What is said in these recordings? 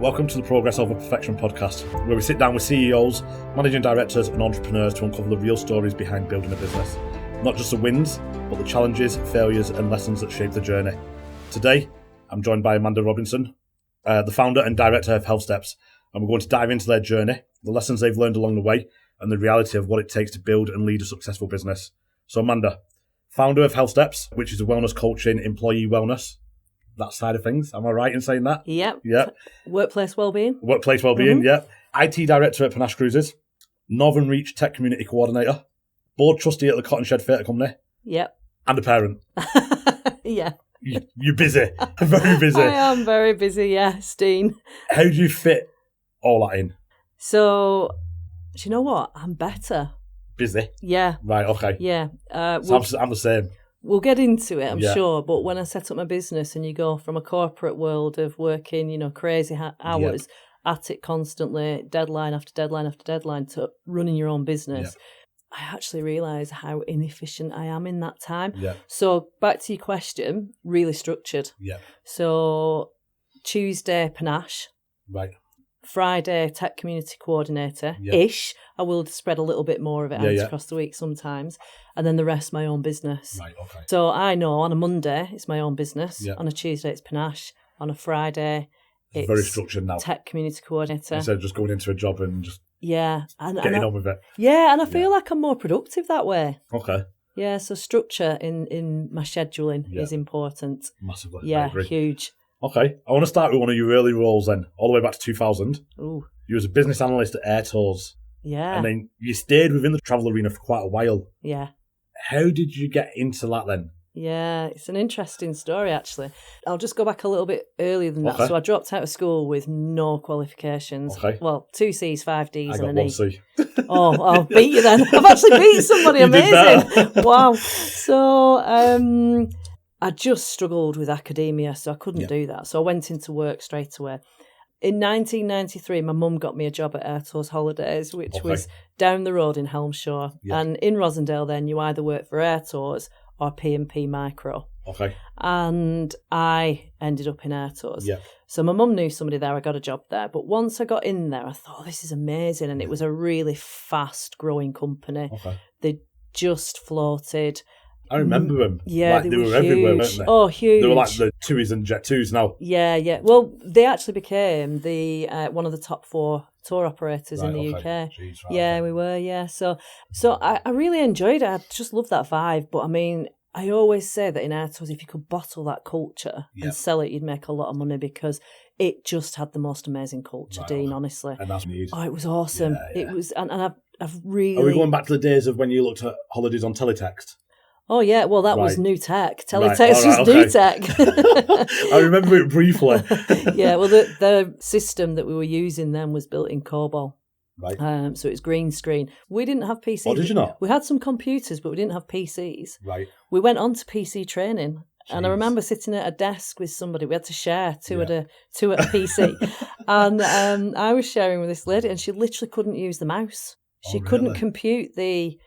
Welcome to the Progress Over Perfection podcast, where we sit down with CEOs, managing directors and entrepreneurs to uncover the real stories behind building a business. Not just the wins, but the challenges, failures and lessons that shape the journey. Today, I'm joined by Amanda Robinson, the founder and director of Health Steps, and we're going to dive into their journey, the lessons they've learned along the way, and the reality of what it takes to build and lead a successful business. So Amanda, founder of Health Steps, which is a wellness coaching, employee wellness, that side of things. Am I right in saying that? Yep. Yep. Workplace wellbeing. Workplace wellbeing, yep. IT director at Panache Cruises, Northern Reach Tech Community Coordinator, board trustee at the Cotton Shed Theatre Company. Yep. And a parent. Yeah. You're busy. Very busy. I am very busy, yeah, Steen. How do you fit all that in? So, do you know what? I'm better. Busy? Yeah. Right, okay. Yeah. So I'm the same. We'll get into it, I'm sure. But when I set up my business and you go from a corporate world of working, crazy hours at it constantly, deadline after deadline after deadline, to running your own business, I actually realise how inefficient I am in that time. Yeah. So back to your question, really structured. Yeah. So Tuesday, Panache. Right. Friday, Tech Community Coordinator-ish. I will spread a little bit more of it out across the week sometimes. And then the rest, my own business. Right, okay. So I know on a Monday, it's my own business. Yeah. On a Tuesday, it's Panache. On a Friday, it's very structured now. Tech Community Coordinator. Instead of just going into a job and just and getting on with it. Yeah, and I feel like I'm more productive that way. Okay. Yeah, so structure in my scheduling is important. Massively. Yeah, huge. Okay, I want to start with one of your early roles then, all the way back to 2000. Ooh. You was a business analyst at Air Tours. Yeah. And then you stayed within the travel arena for quite a while. Yeah. How did you get into that then? Yeah, it's an interesting story, actually. I'll just go back a little bit earlier than that. So I dropped out of school with no qualifications. Okay. Well, 2 Cs, 5 Ds, and an E. I got 1 C. Oh, I'll beat you then. I've actually beat somebody. Amazing. Wow. So I just struggled with academia, so I couldn't do that. So I went into work straight away. In 1993, my mum got me a job at Air Tours Holidays, which was down the road in Helmshire. Yeah. And in Rosendale then, you either work for Air Tours or P&P Micro. Okay. And I ended up in Air Tours. Yeah. So my mum knew somebody there. I got a job there. But once I got in there, I thought, oh, this is amazing. And it was a really fast-growing company. Okay. They just floated. I remember them. Yeah, they were everywhere, weren't they? Oh, huge. They were like the TUIs and Jet 2s now. Yeah, yeah. Well, they actually became the one of the top 4 tour operators in the UK. Jeez, we were, yeah. So I really enjoyed it. I just love that vibe. But I mean, I always say that in Air Tours, if you could bottle that culture and sell it, you'd make a lot of money because it just had the most amazing culture, Dean, honestly. And that's what you need. Oh, it was awesome. Yeah. It was, and I've really... Are we going back to the days of when you looked at holidays on teletext? Oh, yeah. Well, that was new tech. Teletext was new tech. I remember it briefly. Yeah, well, the system that we were using then was built in COBOL. Right. So it was green screen. We didn't have PCs. Oh, did you not? We had some computers, but we didn't have PCs. Right. We went on to PC training. Jeez. And I remember sitting at a desk with somebody. We had to share two at a PC. And I was sharing with this lady, and she literally couldn't use the mouse. She couldn't compute the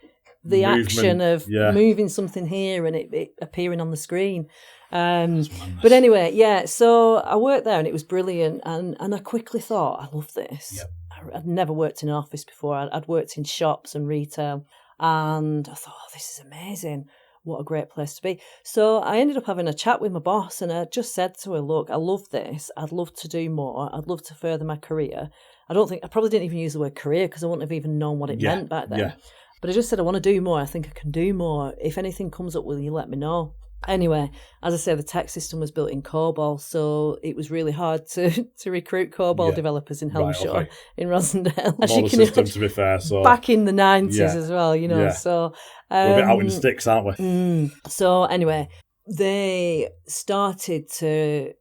action of moving something here and it appearing on the screen. But anyway, so I worked there and it was brilliant. And I quickly thought, I love this. Yep. I'd never worked in an office before. I'd worked in shops and retail. And I thought, oh, this is amazing. What a great place to be. So I ended up having a chat with my boss and I just said to her, look, I love this. I'd love to do more. I'd love to further my career. I probably didn't even use the word career because I wouldn't have even known what it meant back then. Yeah. But I just said, I want to do more. I think I can do more. If anything comes up, will you let me know? Anyway, as I say, the tech system was built in COBOL, so it was really hard to recruit COBOL developers in Helmshire, in Rosendale. As you can imagine, to be fair. So back in the 90s as well, so... we're a bit out in the sticks, aren't we? So anyway, they started to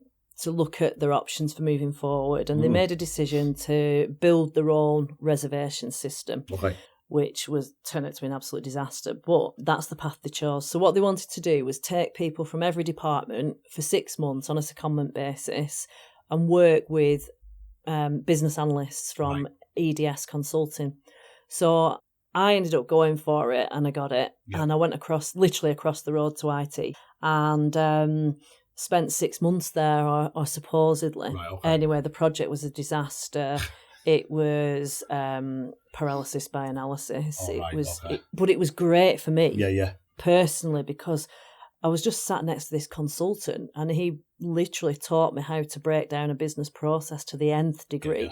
look at their options for moving forward, and they made a decision to build their own reservation system. Okay. Which turned out to be an absolute disaster. But that's the path they chose. So what they wanted to do was take people from every department for 6 months on a secondment basis and work with business analysts from EDS Consulting. So I ended up going for it and I got it. Yeah. And I went literally across the road to IT. And spent 6 months there, or supposedly. Right, okay. Anyway, the project was a disaster. It was paralysis by analysis. Oh, right, okay. But it was great for me. Yeah. Personally, because I was just sat next to this consultant, and he literally taught me how to break down a business process to the nth degree,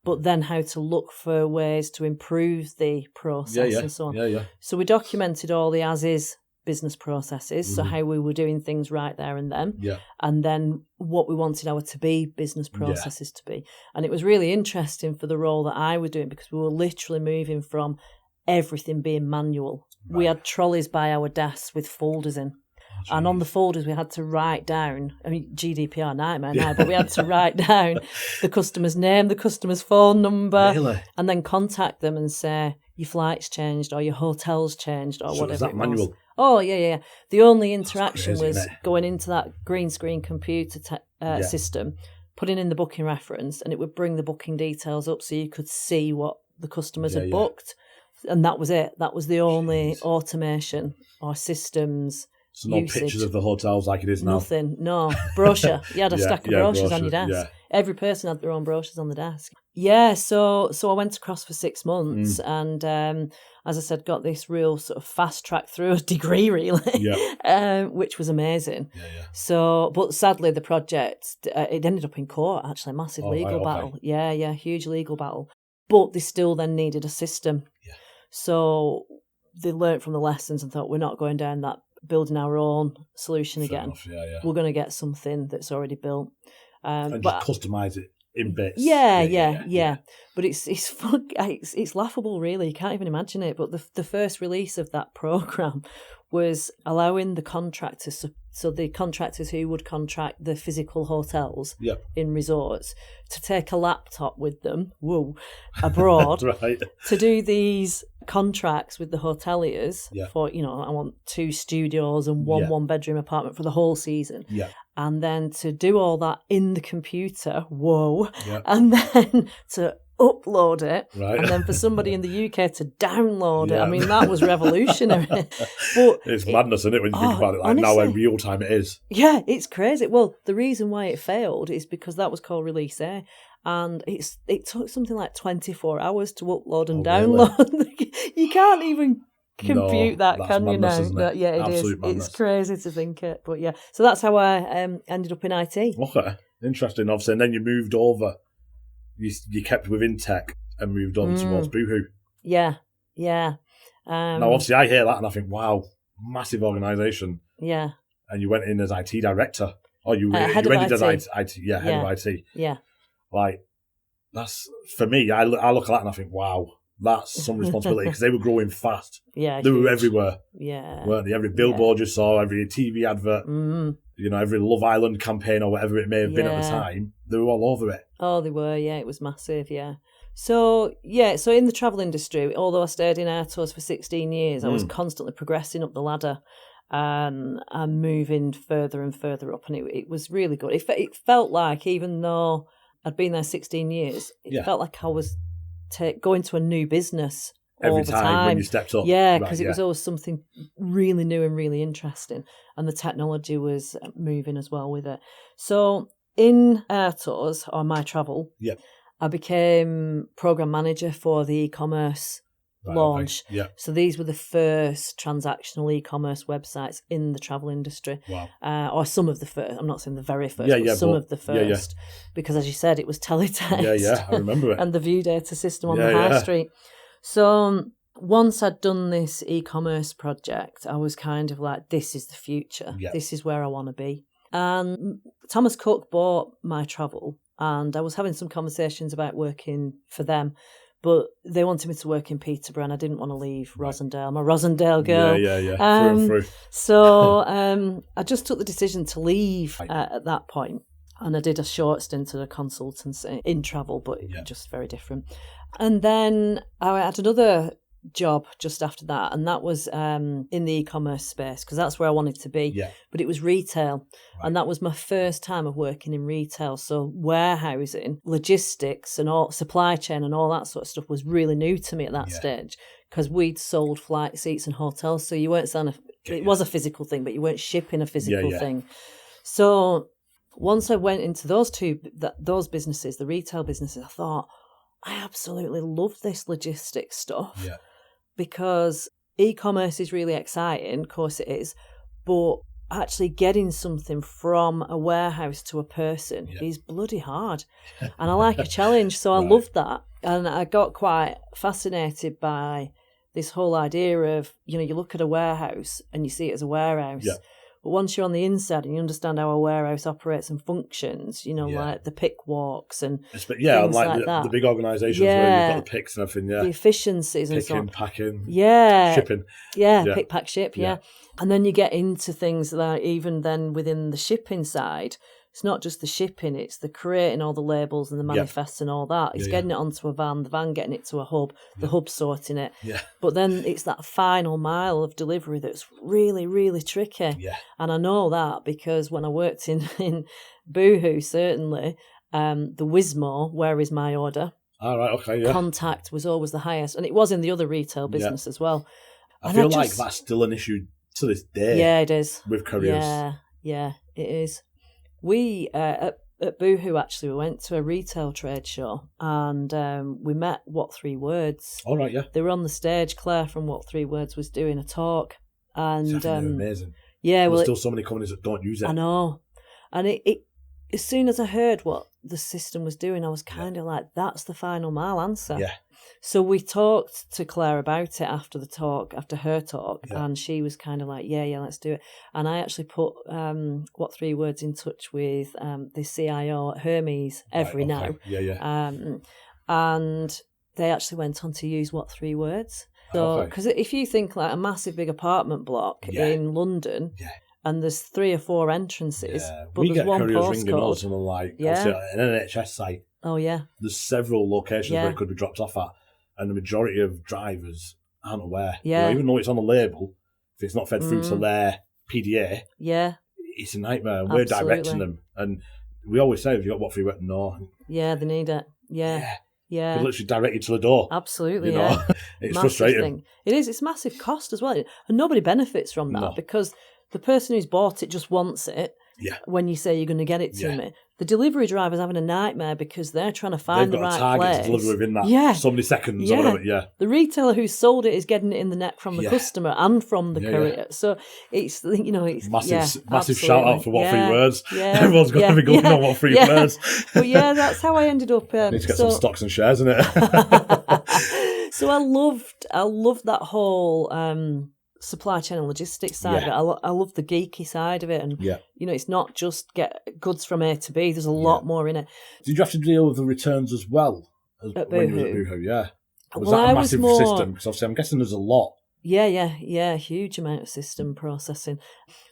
but then how to look for ways to improve the process and so on. Yeah. So we documented all the as-is business processes, so how we were doing things right there and then, and then what we wanted our to-be business processes to be. And it was really interesting for the role that I was doing, because we were literally moving from everything being manual. Right. We had trolleys by our desks with folders in. And on the folders, we had to write down, I mean, GDPR nightmare now, but we had to write down the customer's name, the customer's phone number, and then contact them and say, your flight's changed or your hotel's changed or whatever. Was that manual? Oh, yeah. The only interaction was going into that green screen computer system, putting in the booking reference, and it would bring the booking details up so you could see what the customers had booked. And that was it. That was the only automation or systems. So no usage. Pictures of the hotels like it is now? Nothing, no. Brochure. You had a stack of brochures on your desk. Yeah. Every person had their own brochures on the desk. Yeah, so I went across for 6 months and, as I said, got this real sort of fast track through a degree, really, which was amazing. Yeah. So, but sadly, the project, it ended up in court, actually, massive legal battle. Yeah, huge legal battle. But they still then needed a system. Yeah. So they learnt from the lessons and thought, we're not going down that building our own solution again. Enough. Yeah. We're going to get something that's already built. And just customise it in bits. Yeah. But it's laughable, really. You can't even imagine it. But the first release of that programme was allowing the contractors, so the contractors who would contract the physical hotels in resorts, to take a laptop with them, abroad, right. to do these contracts with the hoteliers for, I want 2 studios and one bedroom apartment for the whole season. Yeah. And then to do all that in the computer, and then to upload it, and then for somebody in the UK to download it. I mean, that was revolutionary. But it's madness, isn't it, when you think about it? Like, honestly, now in real time it is. Yeah, it's crazy. Well, the reason why it failed is because that was called Release A. And it took something like 24 hours to upload and download. Really? You can't even compute that, can you now? It? Yeah, it Absolute is. Madness. It's crazy to think it. But yeah, so that's how I ended up in IT. Okay, interesting. Obviously, and then you moved over. You kept within tech and moved on towards Boohoo. Yeah. Now, obviously, I hear that and I think, wow, massive organisation. Yeah. And you went in as IT director. Oh, you head went of in IT. as IT. Yeah, head of IT. Yeah. Like, that's, for me, I look at that and I think, wow, that's some responsibility, because they were growing fast. Yeah. They were everywhere. Yeah. Weren't they? Every billboard you saw, every TV advert, every Love Island campaign or whatever it may have been at the time, they were all over it. Oh, they were, yeah. It was massive, yeah. So in the travel industry, although I stayed in air tours for 16 years, I was constantly progressing up the ladder and moving further and further up, and it was really good. It felt like, even though I'd been there 16 years, it felt like I was going to a new business every all the time when you stepped up. Yeah, because it was always something really new and really interesting, and the technology was moving as well with it. So in air tours, or my travel, I became program manager for the e-commerce launch. Okay. Yeah. So these were the first transactional e-commerce websites in the travel industry. Wow. Or some of the first. I'm not saying the very first, but some of the first. Because as you said, it was teletext. Yeah, I remember it. And the view data system on the high street. So once I'd done this e-commerce project, I was kind of like, this is the future. Yeah. This is where I want to be. And Thomas Cook bought my travel, and I was having some conversations about working for them. But they wanted me to work in Peterborough, and I didn't want to leave Rosendale. I'm a Rosendale girl. Yeah. Through and through. So I just took the decision to leave at that point. And I did a short stint at a consultancy in travel, but just very different. And then I had another job just after that, and that was in the e-commerce space, because that's where I wanted to be. Yeah. But it was retail, and that was my first time of working in retail. So warehousing, logistics, and all supply chain and all that sort of stuff was really new to me at that stage, because we'd sold flight seats and hotels, so you weren't selling it was a physical thing, but you weren't shipping a physical thing. So once I went into those businesses, the retail businesses, I thought, I absolutely love this logistics stuff because e-commerce is really exciting, of course it is, but actually getting something from a warehouse to a person is bloody hard. And I like a challenge, so I loved that. And I got quite fascinated by this whole idea of, you look at a warehouse and you see it as a warehouse. Yeah. But once you're on the inside and you understand how a warehouse operates and functions, like the pick walks and things like that. The big organisations where you've got the picks and everything, the efficiencies and so on. Packing, shipping. Pick, pack, ship, And then you get into things like even then within the shipping side, it's not just the shipping, it's the creating all the labels and the manifests and all that. It's getting it onto a van, the van getting it to a hub, the hub sorting it. Yeah. But then it's that final mile of delivery that's really, really tricky. Yeah. And I know that because when I worked in Boohoo, certainly, the Wismo, where is my order? All right, okay, contact was always the highest. And it was in the other retail business as well. I feel like that's still an issue to this day. Yeah, it is. With couriers. Yeah, it is. We, at Boohoo, actually, we went to a retail trade show and we met What Three Words. All right, yeah. They were on the stage. Claire from What Three Words was doing a talk. And amazing. Yeah, there's still so many companies that don't use it. I know. And it as soon as I heard what the system was doing, I was kind of like, that's the final mile answer. Yeah. So we talked to Claire about it after her talk, and she was kind of like, yeah, let's do it. And I actually put What Three Words in touch with the CIO at Hermes now. And they actually went on to use What Three Words. So, because if you think like a massive big apartment block in London, and there's 3 or 4 entrances, but there's one postcode. We get couriers ringing us and like, an NHS site. Oh, yeah. There's several locations where it could be dropped off at, and the majority of drivers aren't aware. Yeah. Even though it's on the label, if it's not fed through to their PDA, it's a nightmare. We're directing them. And we always say, have you got What Three Words? No. Yeah, they need it. Yeah. They literally direct you to the door. Absolutely, It's frustrating. Thing. It is. It's massive cost as well. And nobody benefits from that because the person who's bought it just wants it. Yeah. When you say you're going to get it to me, the delivery driver's having a nightmare because they're trying to find the right place. They've got a target to deliver within that so many seconds or whatever. Yeah. The retailer who sold it is getting it in the neck from the customer and from the courier. So it's it's massive shout out for What Three Words. Yeah. Everyone's got to be going on What Three Words. But that's how I ended up. Need to get some stocks and shares in it. So I loved that whole. Supply chain and logistics side of it. I love the geeky side of it, and it's not just get goods from A to B. There's a lot more in it. Did you have to deal with the returns as well at when you were at Boohoo? Yeah, was that a massive system? Because obviously I'm guessing there's a lot. Yeah, huge amount of system processing.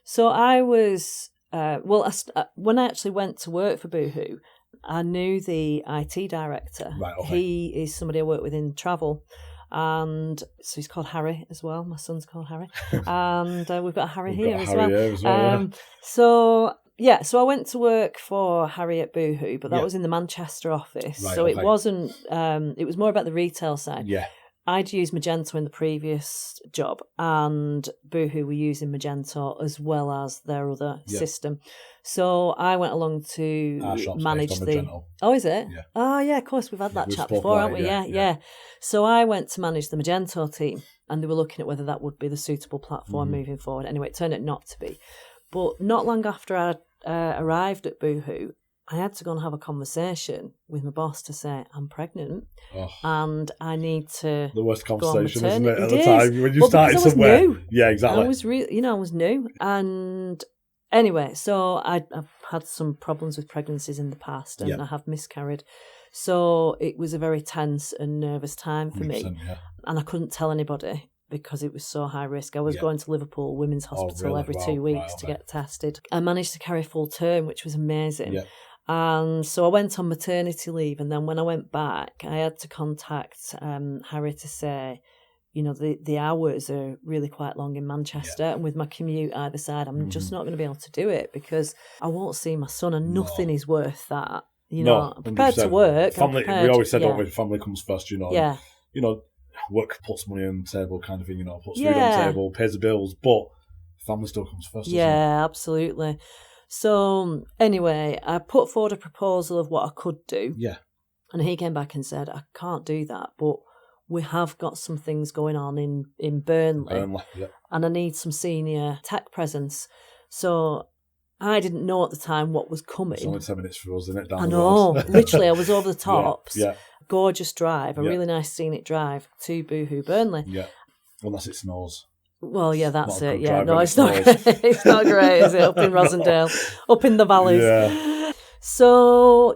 So I was when I actually went to work for Boohoo, I knew the IT director. Right, okay. He is somebody I work with in travel. And so he's called Harry as well. My son's called Harry. And we've got Harry here as well. So I went to work for Harry at Boohoo, but that was in the Manchester office. Right, so it wasn't, it was more about the retail side. Yeah. I'd used Magento in the previous job, and Boohoo were using Magento as well as their other system. So I went along to manage the. Magento. Oh, is it? Yeah. Oh, yeah. Of course, we've had that chat before, haven't we? Yeah. So I went to manage the Magento team, and they were looking at whether that would be the suitable platform moving forward. Anyway, it turned out not to be. But not long after I arrived at Boohoo, I had to go and have a conversation with my boss to say, I'm pregnant and I need to. The worst conversation, isn't it, at the time when you started somewhere? New. Yeah, exactly. I was I was new. And anyway, so I've had some problems with pregnancies in the past and I have miscarried. So it was a very tense and nervous time for me. Yeah. And I couldn't tell anybody because it was so high risk. I was going to Liverpool Women's Hospital every 2 weeks to get tested. I managed to carry full term, which was amazing. Yeah. And so I went on maternity leave, and then when I went back, I had to contact Harry to say, the hours are really quite long in Manchester, and with my commute either side, I'm just not going to be able to do it because I won't see my son, and nothing is worth that. I'm prepared to work. Family, we always said, don't we, family comes first, Yeah. Work puts money on the table kind of thing, puts food on the table, pays the bills, but family still comes first. Yeah, absolutely. So anyway, I put forward a proposal of what I could do. Yeah. And he came back and said, I can't do that, but we have got some things going on in Burnley. Yeah. And I need some senior tech presence. So I didn't know at the time what was coming. It's only 10 minutes for us, isn't it? I know. Literally, I was over the tops. Yeah. Gorgeous drive, a really nice scenic drive to Boohoo Burnley. Yeah. Unless it snows. Well, yeah, that's it. Yeah, drive no, when it's not great. It's not great, is it? Up in Rosendale, up in the valleys. Yeah. So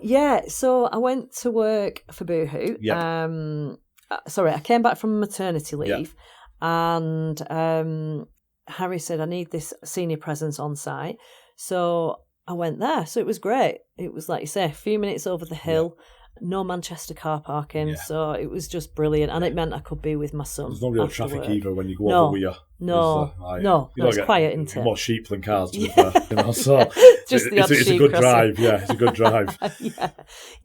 I went to work for Boohoo. Yeah. I came back from maternity leave, and Harry said, I need this senior presence on site. So I went there. So it was great. It was, like you say, a few minutes over the hill. No Manchester car parking, so it was just brilliant, and it meant I could be with my son. There's no real traffic either when you go over with you. No, it's quiet, isn't it? More sheep than cars, to be fair. So just it's a good drive. Yeah, it's a good drive. Yeah.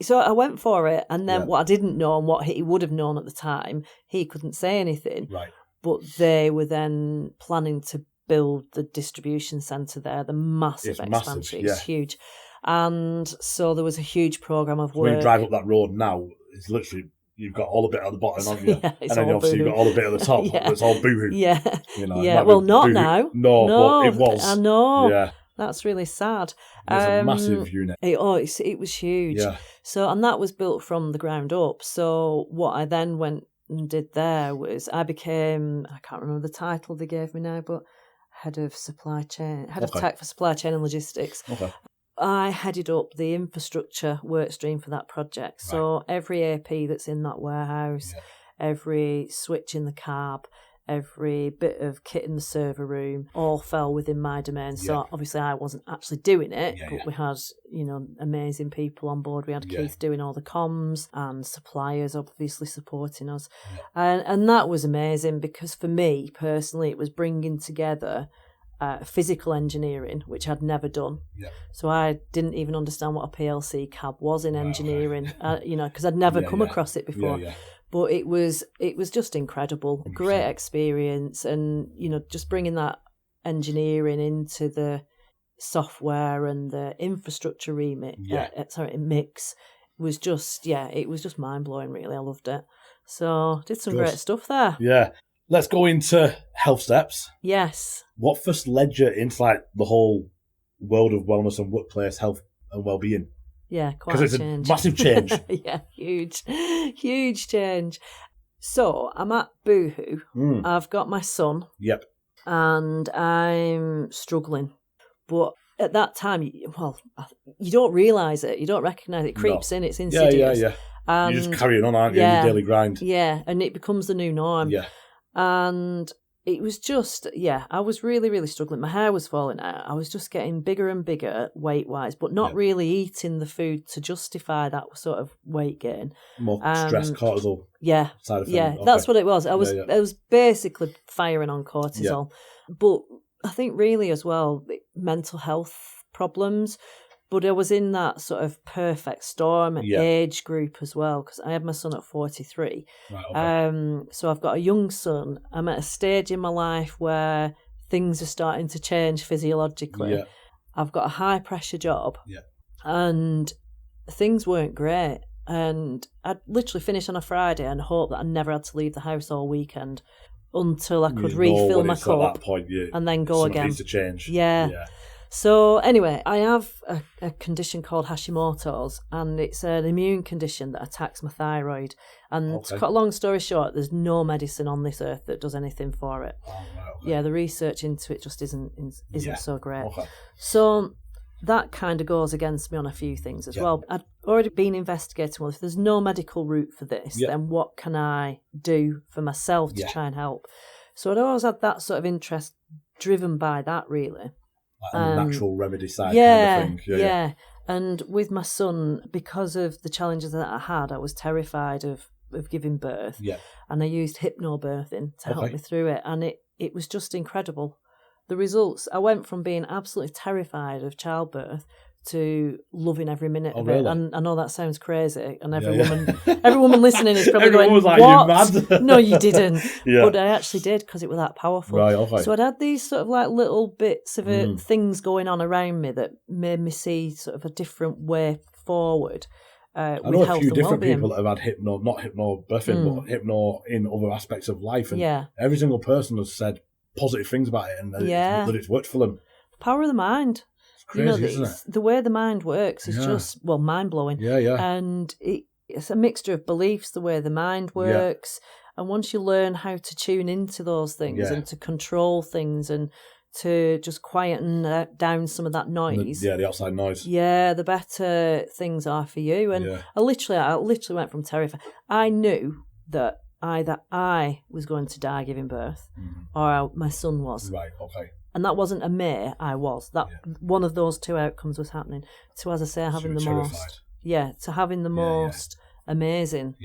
So I went for it, and then what I didn't know and what he would have known at the time, he couldn't say anything. Right. But they were then planning to build the distribution centre there, the massive expansion. It's huge. And so there was a huge programme of work. When you drive up that road now, it's literally, you've got all the bit at the bottom, haven't you? And then obviously you've got all the bit at the top. It's all Boohoo. Yeah. Well, not Boohoo. now. No, but it was. I know. Yeah. That's really sad. It was a massive unit. It was huge. Yeah. So, and that was built from the ground up. So what I then went and did there was I became, I can't remember the title they gave me now, but head of tech for supply chain and logistics. Okay. I headed up the infrastructure work stream for that project. So every AP that's in that warehouse, every switch in the cab, every bit of kit in the server room, all fell within my domain. So obviously I wasn't actually doing it, but we had, amazing people on board. We had Keith doing all the comms and suppliers obviously supporting us. And that was amazing because for me personally, it was bringing together physical engineering, which I'd never done. Yeah. So I didn't even understand what a PLC cab was in engineering, because I'd never come across it before. But it was just incredible, 100%. Great experience, and just bringing that engineering into the software and the infrastructure mix was just it was just mind blowing. Really, I loved it. So did some great stuff there. Yeah. Let's go into health steps. Yes. What first led you into the whole world of wellness and workplace health and well-being? Yeah, quite a change. Because it's a massive change. Yeah, huge change. So I'm at Boohoo. I've got my son. Yep. And I'm struggling. But at that time, you don't realise it. You don't recognise it. It creeps in. It's insidious. Yeah. And you're just carrying on, aren't you, in your daily grind? Yeah, and it becomes the new norm. Yeah. And it was just, I was really, really struggling. My hair was falling out. I was just getting bigger and bigger weight-wise, but not really eating the food to justify that sort of weight gain. More stress, cortisol. Yeah, side of things. Yeah, that's what it was. I was basically firing on cortisol. Yeah. But I think really as well, mental health problems. But I was in that sort of perfect storm age group as well, because I had my son at 43. Right, okay. So I've got a young son. I'm at a stage in my life where things are starting to change physiologically. Yeah. I've got a high pressure job, and things weren't great. And I'd literally finish on a Friday and hope that I never had to leave the house all weekend until I could refill my cup at that point, and then go again. Needs to change. Yeah. So anyway, I have a condition called Hashimoto's, and it's an immune condition that attacks my thyroid. And to cut a long story short, there's no medicine on this earth that does anything for it. Oh, right, okay. Yeah, the research into it just isn't so great. Okay. So that kind of goes against me on a few things as well. I'd already been investigating, well, if there's no medical route for this, then what can I do for myself to try and help? So I'd always had that sort of interest driven by that, really. And the natural remedy side kind of thing. Yeah. And with my son, because of the challenges that I had, I was terrified of giving birth. Yeah. And I used hypnobirthing to help me through it. And it was just incredible. The results, I went from being absolutely terrified of childbirth to loving every minute of really? it. And I know that sounds crazy, and every woman listening is probably Everyone going, was like, "What? "You mad?" No, you didn't." Yeah. But I actually did, because it was that powerful. Right, okay. So I'd had these sort of like little bits of things going on around me that made me see sort of a different way forward. I with know a health few and different well-being. people that have had not hypnobirthing, but hypno in other aspects of life. And every single person has said positive things about it, and that it's worked for them. Power of the mind. It's crazy, isn't it? The way the mind works is just, mind-blowing. Yeah. And it's a mixture of beliefs, the way the mind works. And once you learn how to tune into those things and to control things and to just quieten down some of that noise. The outside noise. Yeah, the better things are for you. And I literally went from terrified. I knew that either I was going to die giving birth or my son was. Right, okay. And that wasn't a may, I was. That one of those two outcomes was happening. To, as I say, having the most. Yeah, to having the most amazing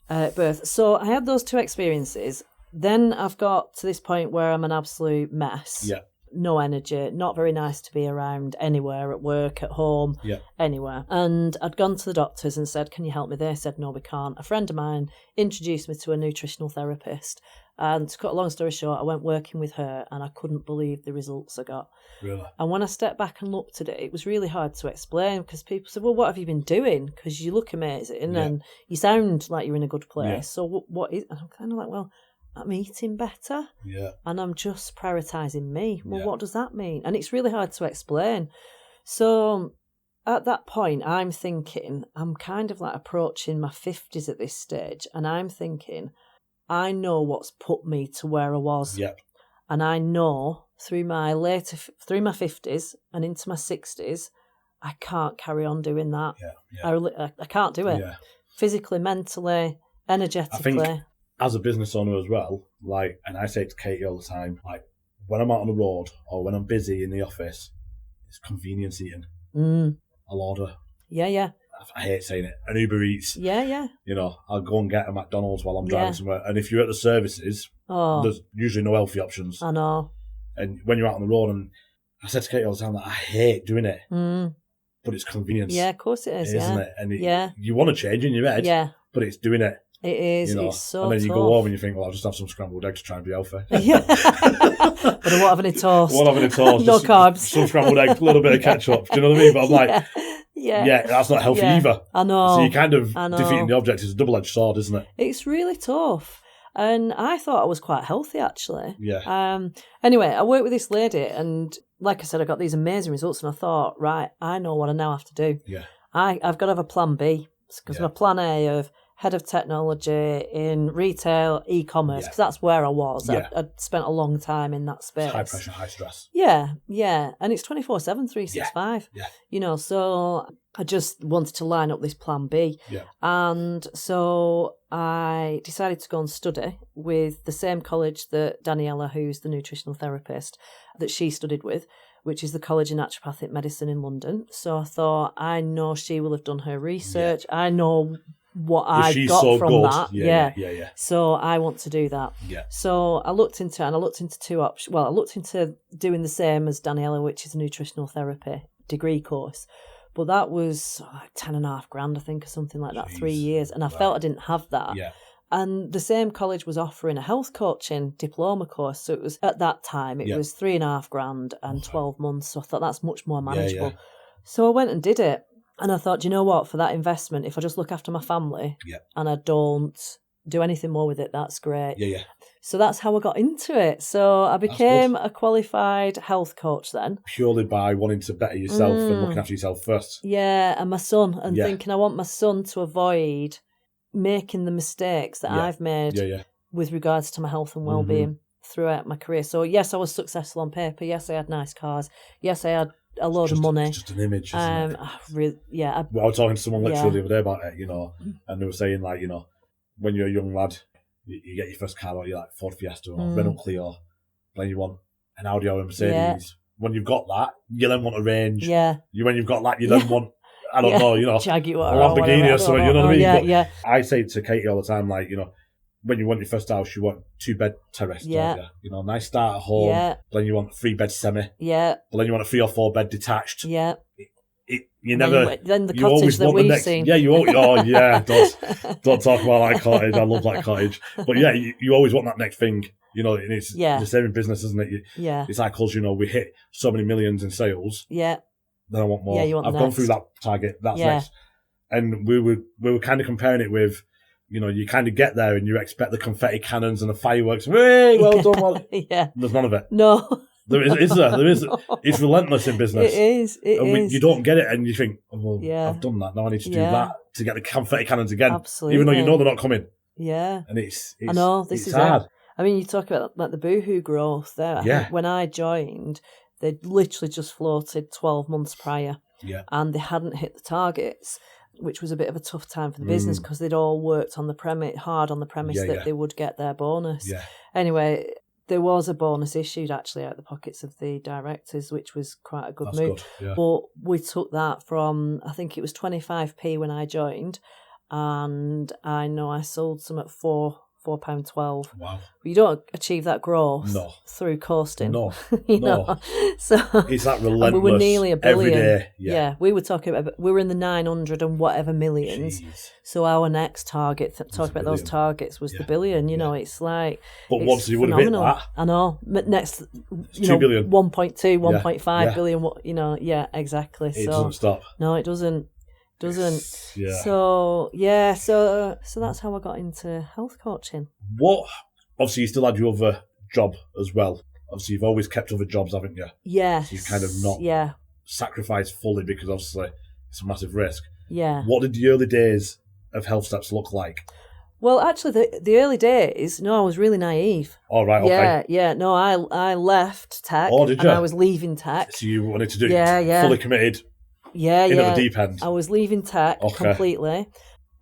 birth. So I had those two experiences. Then I've got to this point where I'm an absolute mess. Yeah. No energy, not very nice to be around anywhere, at work, at home, anywhere. And I'd gone to the doctors and said, "Can you help me?" They said, "No, we can't." A friend of mine introduced me to a nutritional therapist. And to cut a long story short, I went working with her, and I couldn't believe the results I got. Really? And when I stepped back and looked at it, it was really hard to explain, because people said, "Well, what have you been doing? Because you look amazing and you sound like you're in a good place. Yeah. So what is..." And I'm kind of like, well, I'm eating better and I'm just prioritising me. Well, what does that mean? And it's really hard to explain. So at that point, I'm thinking, I'm kind of like approaching my 50s at this stage, and I'm thinking, I know what's put me to where I was. Yep. And I know through my 50s and into my 60s, I can't carry on doing that. I can't do it. Yeah. Physically, mentally, energetically. I think as a business owner as well, like, and I say it to Katie all the time, like, when I'm out on the road or when I'm busy in the office, it's convenience eating. I'll order. Yeah. I hate saying it. An Uber Eats. Yeah. You know, I'll go and get a McDonald's while I'm driving somewhere. And if you're at the services, there's usually no healthy options. I know. And when you're out on the road, and I said to Katie all the time, like, I hate doing it. But it's convenience. Yeah, of course it is. Isn't it? And you want to change in your head, but it's doing it. It is. You know? It's so And then you tough. go home and you think, well, I'll just have some scrambled eggs to try and be healthy. Yeah. But I won't have any toast. No carbs. Some scrambled eggs, a little bit of ketchup. Do you know what I mean? But I'm like, that's not healthy either. I know. So you're kind of defeating the object. It's a double-edged sword, isn't it? It's really tough. And I thought I was quite healthy, actually. Yeah. Anyway, I worked with this lady, and like I said, I got these amazing results, and I thought, right, I know what I now have to do. Yeah. I've got to have a plan B, because my plan A of head of technology in retail, e-commerce, because that's where I was. I'd spent a long time in that space. It's high pressure, high stress. Yeah. And it's 24/7, 365. Yeah. You know, so I just wanted to line up this plan B. Yeah. And so I decided to go and study with the same college that Daniela, who's the nutritional therapist, that she studied with, which is the College of Naturopathic Medicine in London. So I thought, I know she will have done her research. I know what I got from that. Yeah. So I want to do that. Yeah. So I looked into two options. Well, I looked into doing the same as Daniela, which is a nutritional therapy degree course. But that was like $10,500, I think, or something like that, 3 years. And I felt I didn't have that. Yeah. And the same college was offering a health coaching diploma course. So it was, at that time, it was $3,500 and 12 months. So I thought that's much more manageable. Yeah. So I went and did it. And I thought, do you know what? For that investment, if I just look after my family and I don't do anything more with it, that's great. Yeah. So that's how I got into it. So I became a qualified health coach then. Purely by wanting to better yourself and looking after yourself first. Yeah, and my son, and thinking I want my son to avoid making the mistakes that I've made with regards to my health and well-being throughout my career. So yes, I was successful on paper. Yes, I had nice cars. Yes, I had a load of money. It's just an image, isn't it? I was talking to someone literally the other day about it, you know, and they were saying, like, you know, when you're a young lad, you get your first car, or you're like Ford Fiesta or Renault Clio, then you want an Audi or a Mercedes. Yeah. When you've got that, you then want a range. Yeah. When you've got that, you then want, I don't know, you know, Jaguar a Lamborghini or something, you know what I mean? Yeah. I say to Katie all the time, like, you know, when you want your first house, you want 2-bed terrace, don't you? You know, nice start at home. Yeah. Then you want a 3-bed semi. Yeah. But then you want a 3 or 4 bed detached. Yeah. you never. Then the you always cottage that want the we've next. seen. Yeah, don't talk about that cottage. I love that cottage. But yeah, you always want that next thing. You know, and it's the same in business, isn't it? It's like us. You know, we hit so many millions in sales. Yeah. Then I want more. Yeah, you want I've the gone next. through that target. That's next. And we were kind of comparing it with, you know, you kind of get there and you expect the confetti cannons and the fireworks. Hey, well done. Yeah. There's none of it. No. There is. No. It's relentless in business. It is. You don't get it, and you think, oh, well, I've done that. Now I need to do that to get the confetti cannons again. Absolutely. Even though you know they're not coming. Yeah. And it's I know, this is hard. it. I mean, you talk about like the Boohoo growth there. I think when I joined, they'd literally just floated 12 months prior. Yeah. And they hadn't hit the targets, which was a bit of a tough time for the business because they'd all worked on the premise that they would get their bonus. Yeah. Anyway, there was a bonus issued actually out of the pockets of the directors, which was quite a good move. Good. Yeah. But we took that from, I think it was 25p when I joined, and I know I sold some at £4.12. Wow. But you don't achieve that growth through coasting. No. you know? So it's that relentless. We were nearly a billion. Every day. Yeah. We were talking about, we were in the 900 and whatever millions. Jeez. So our next target, talk about those targets, was the billion. You know, it's like. But once you would have hit that. I know. Next, 2 billion. 1.2, 1.5 billion. You know, exactly. It doesn't stop. No, it doesn't. Yeah. So that's how I got into health coaching. What? Obviously, you still had your other job as well. Obviously, you've always kept other jobs, haven't you? Yeah. So you've kind of not sacrificed fully because obviously it's a massive risk. Yeah. What did the early days of Health Steps look like? Well, actually, the early days, I was really naive. Oh, right, okay. Yeah. No, I left tech. Oh, did you? And I was leaving tech. So you wanted to do it fully committed? Yeah. In at the deep end? I was leaving tech completely.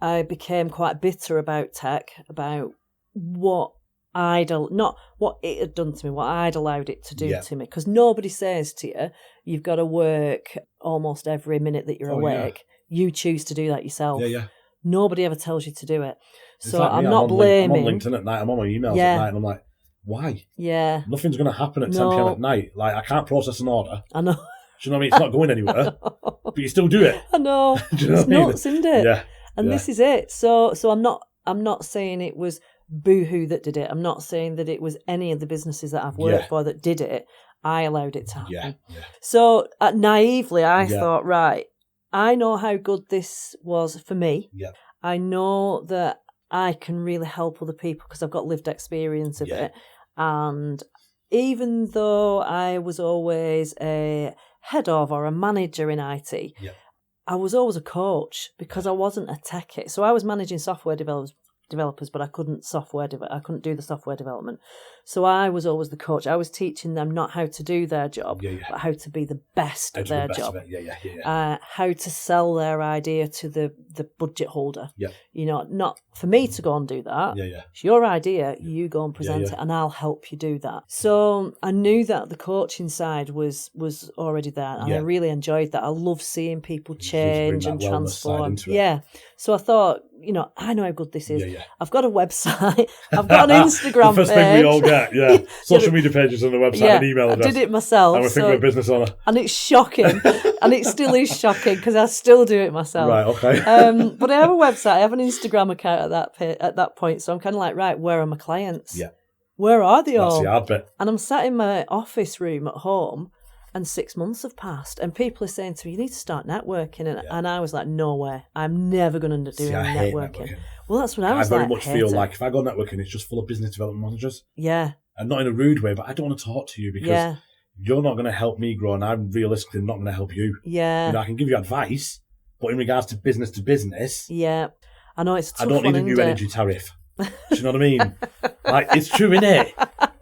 I became quite bitter about tech, about not what it had done to me, what I'd allowed it to do to me. Because nobody says to you, you've got to work almost every minute that you're awake. Yeah. You choose to do that yourself. Yeah. Nobody ever tells you to do it. It's so like I'm not blaming. I'm on LinkedIn at night, I'm on my emails at night, and I'm like, why? Yeah. Nothing's going to happen at 10 p.m. at night. Like, I can't process an order. I know. Do you know what I mean? It's not going anywhere, but you still do it. I know. Do you know it's what I mean? nuts, isn't it? Yeah. And this is it. So I'm not saying it was Boohoo that did it. I'm not saying that it was any of the businesses that I've worked for that did it. I allowed it to happen. Yeah. So naively, I thought, right, I know how good this was for me. Yeah. I know that I can really help other people because I've got lived experience of it. And even though I was always a head of or a manager in IT, I was always a coach because I wasn't a techie. So I was managing software developers, but I couldn't do the software development. So I was always the coach. I was teaching them not how to do their job, but how to be the best at their job. How to sell their idea to the budget holder. Yeah. You know, not for me to go and do that. It's your idea. You go and present it, and I'll help you do that. So I knew that the coaching side was already there, and I really enjoyed that. I love seeing people change and transform. So I thought, I know how good this is. I've got a website. I've got an Instagram the first page. thing we all get, social media pages on the website and email address. I did it myself. And we think we're a business owner. And it's shocking. And it still is shocking because I still do it myself. Right, okay. But I have a website. I have an Instagram account at that point. So I'm kind of like, right, where are my clients? Yeah. Where are they all? That's the hard bit. And I'm sat in my office room at home, and 6 months have passed, and people are saying to me, you need to start networking. And I was like, no way. I'm never going to do any networking. Well, that's when I was like, I very much feel like if I go networking, it's just full of business development managers. Yeah. And not in a rude way, but I don't want to talk to you because you're not going to help me grow, and I'm realistically not going to help you. Yeah. I can give you advice, but in regards to business, I know it's a tough I don't need a new energy tariff. Do you know what I mean? Like, it's true, innit?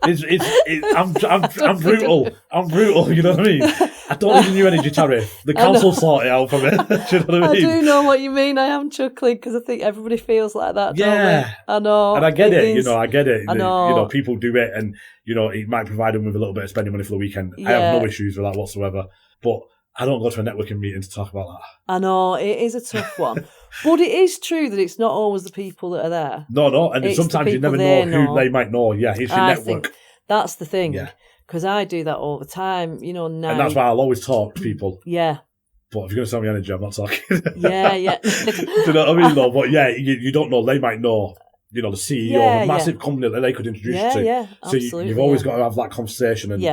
I'm brutal. I'm brutal, you know what I mean? I don't need a new energy tariff. The council sort it out for me. Do you know what I mean? I do know what you mean. I am chuckling because I think everybody feels like that, don't they? I know. And I get it, I get it. I know. People do it and, it might provide them with a little bit of spending money for the weekend. I have no issues with that whatsoever. But I don't go to a networking meeting to talk about that. I know, it is a tough one. But it is true that it's not always the people that are there. No. And sometimes you never know who they might know. Yeah, it's your network. Think that's the thing. Yeah. Because I do that all the time, now. And that's why I'll always talk to people. Yeah. But if you're going to sell me energy, I'm not talking. Yeah. Do you know what I mean, though? But yeah, you don't know. They might know, the CEO of a massive company that they could introduce you to. Yeah, so absolutely. you've always got to have that conversation and, be